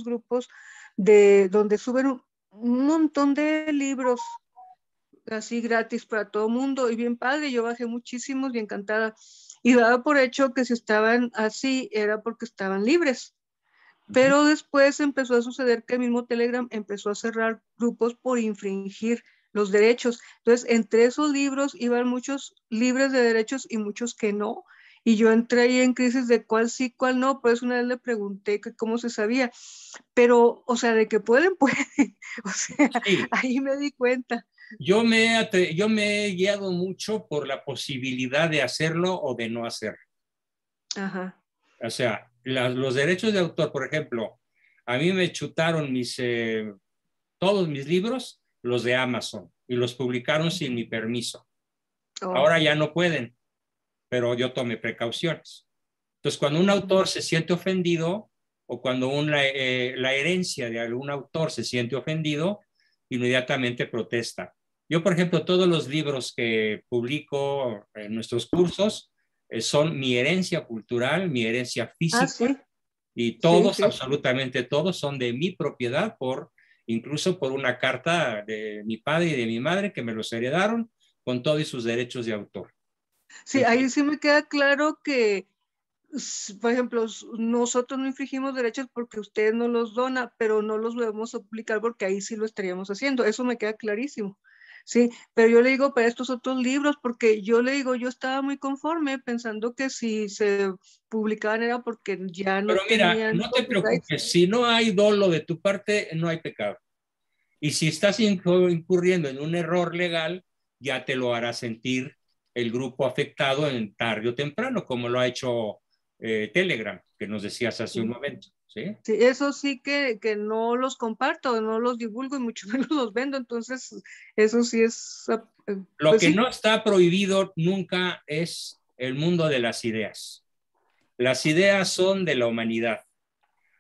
grupos de donde suben un montón de libros así gratis para todo mundo y bien padre. Yo bajé muchísimos y encantada. Y daba por hecho que si estaban así era porque estaban libres. Pero después empezó a suceder que el mismo Telegram empezó a cerrar grupos por infringir los derechos. Entonces, entre esos libros iban muchos libres de derechos y muchos que no. Y yo entré ahí en crisis de cuál sí, cuál no. Por eso una vez le pregunté que cómo se sabía. Pero, o sea, de que pueden, pueden. O sea, sí. Ahí me di cuenta. Yo me he guiado mucho por la posibilidad de hacerlo o de no hacerlo. Ajá. O sea, los derechos de autor, por ejemplo, a mí me chutaron todos mis libros, los de Amazon, y los publicaron sin mi permiso. Ahora ya no pueden, pero yo tomé precauciones. Entonces, cuando un autor se siente ofendido o cuando la herencia de algún autor se siente ofendido, inmediatamente protesta. Yo, por ejemplo, todos los libros que publico en nuestros cursos son mi herencia cultural, mi herencia física, ¿sí? Y todos, absolutamente todos, son de mi propiedad, incluso por una carta de mi padre y de mi madre que me los heredaron con todos sus derechos de autor. Sí, ahí sí me queda claro que, por ejemplo, nosotros no infringimos derechos porque usted no los dona, pero no los debemos publicar porque ahí sí lo estaríamos haciendo. Eso me queda clarísimo. Sí, pero yo le digo para estos otros libros, porque yo le digo, yo estaba muy conforme pensando que si se publicaban era porque ya no pero mira, tenían... no te preocupes, si no hay dolo de tu parte, no hay pecado. Y si estás incurriendo en un error legal, ya te lo hará sentir el grupo afectado en tarde o temprano, como lo ha hecho Telegram, que nos decías hace un momento. ¿Sí? Sí, eso sí que no los comparto, no los divulgo y mucho menos los vendo, entonces eso sí es... Lo que no está prohibido nunca es el mundo de las ideas. Las ideas son de la humanidad.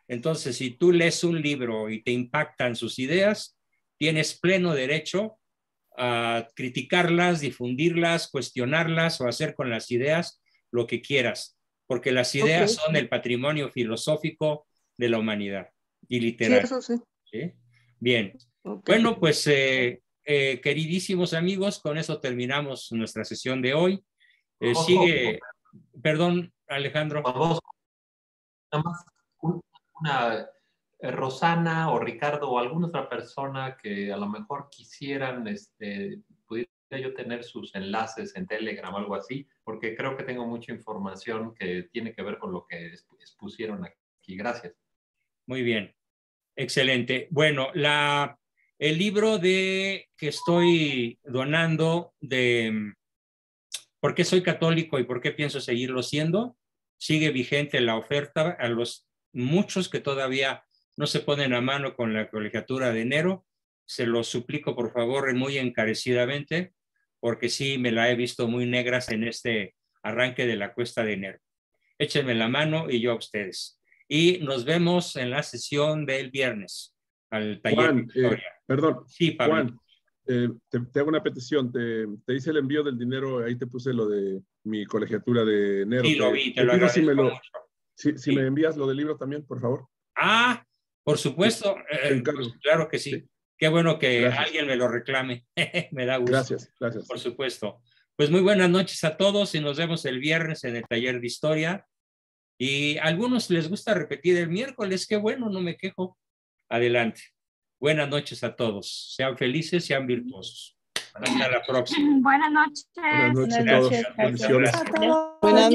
Entonces, si tú lees un libro y te impactan sus ideas, tienes pleno derecho a criticarlas, difundirlas, cuestionarlas o hacer con las ideas lo que quieras, porque las ideas son el patrimonio filosófico de la humanidad y literario. Sí, eso sí. ¿Sí? Bien. Bueno, pues queridísimos amigos, con eso terminamos nuestra sesión de hoy. Sigue, perdón, Alejandro. Nada más Rosana o Ricardo o alguna otra persona que a lo mejor quisieran, pudiera yo tener sus enlaces en Telegram o algo así, porque creo que tengo mucha información que tiene que ver con lo que expusieron aquí. Gracias. Muy bien, excelente. Bueno, el libro que estoy donando de ¿Por qué soy católico y por qué pienso seguirlo siendo? Sigue vigente la oferta a los muchos que todavía no se ponen a mano con la colegiatura de enero. Se los suplico, por favor, muy encarecidamente, porque sí me la he visto muy negras en este arranque de la cuesta de enero. Échenme la mano y yo a ustedes. Y nos vemos en la sesión del viernes, al taller Juan, de historia. Perdón, sí, Pablo. Juan, te hago una petición. Te hice el envío del dinero, ahí te puse lo de mi colegiatura de enero. Sí, lo vi, te lo agradezco mucho. Si me envías lo del libro también, por favor. Ah, por supuesto. Pues, claro que sí. Qué bueno que alguien me lo reclame. Me da gusto. Gracias, gracias. Por supuesto. Pues muy buenas noches a todos y nos vemos el viernes en el taller de historia. Y a algunos les gusta repetir el miércoles. Qué bueno, no me quejo. Adelante. Buenas noches a todos. Sean felices, sean virtuosos. Hasta la próxima. Buenas noches. Buenas noches a todos. Buenas noches. Bendiciones. Buenas noches.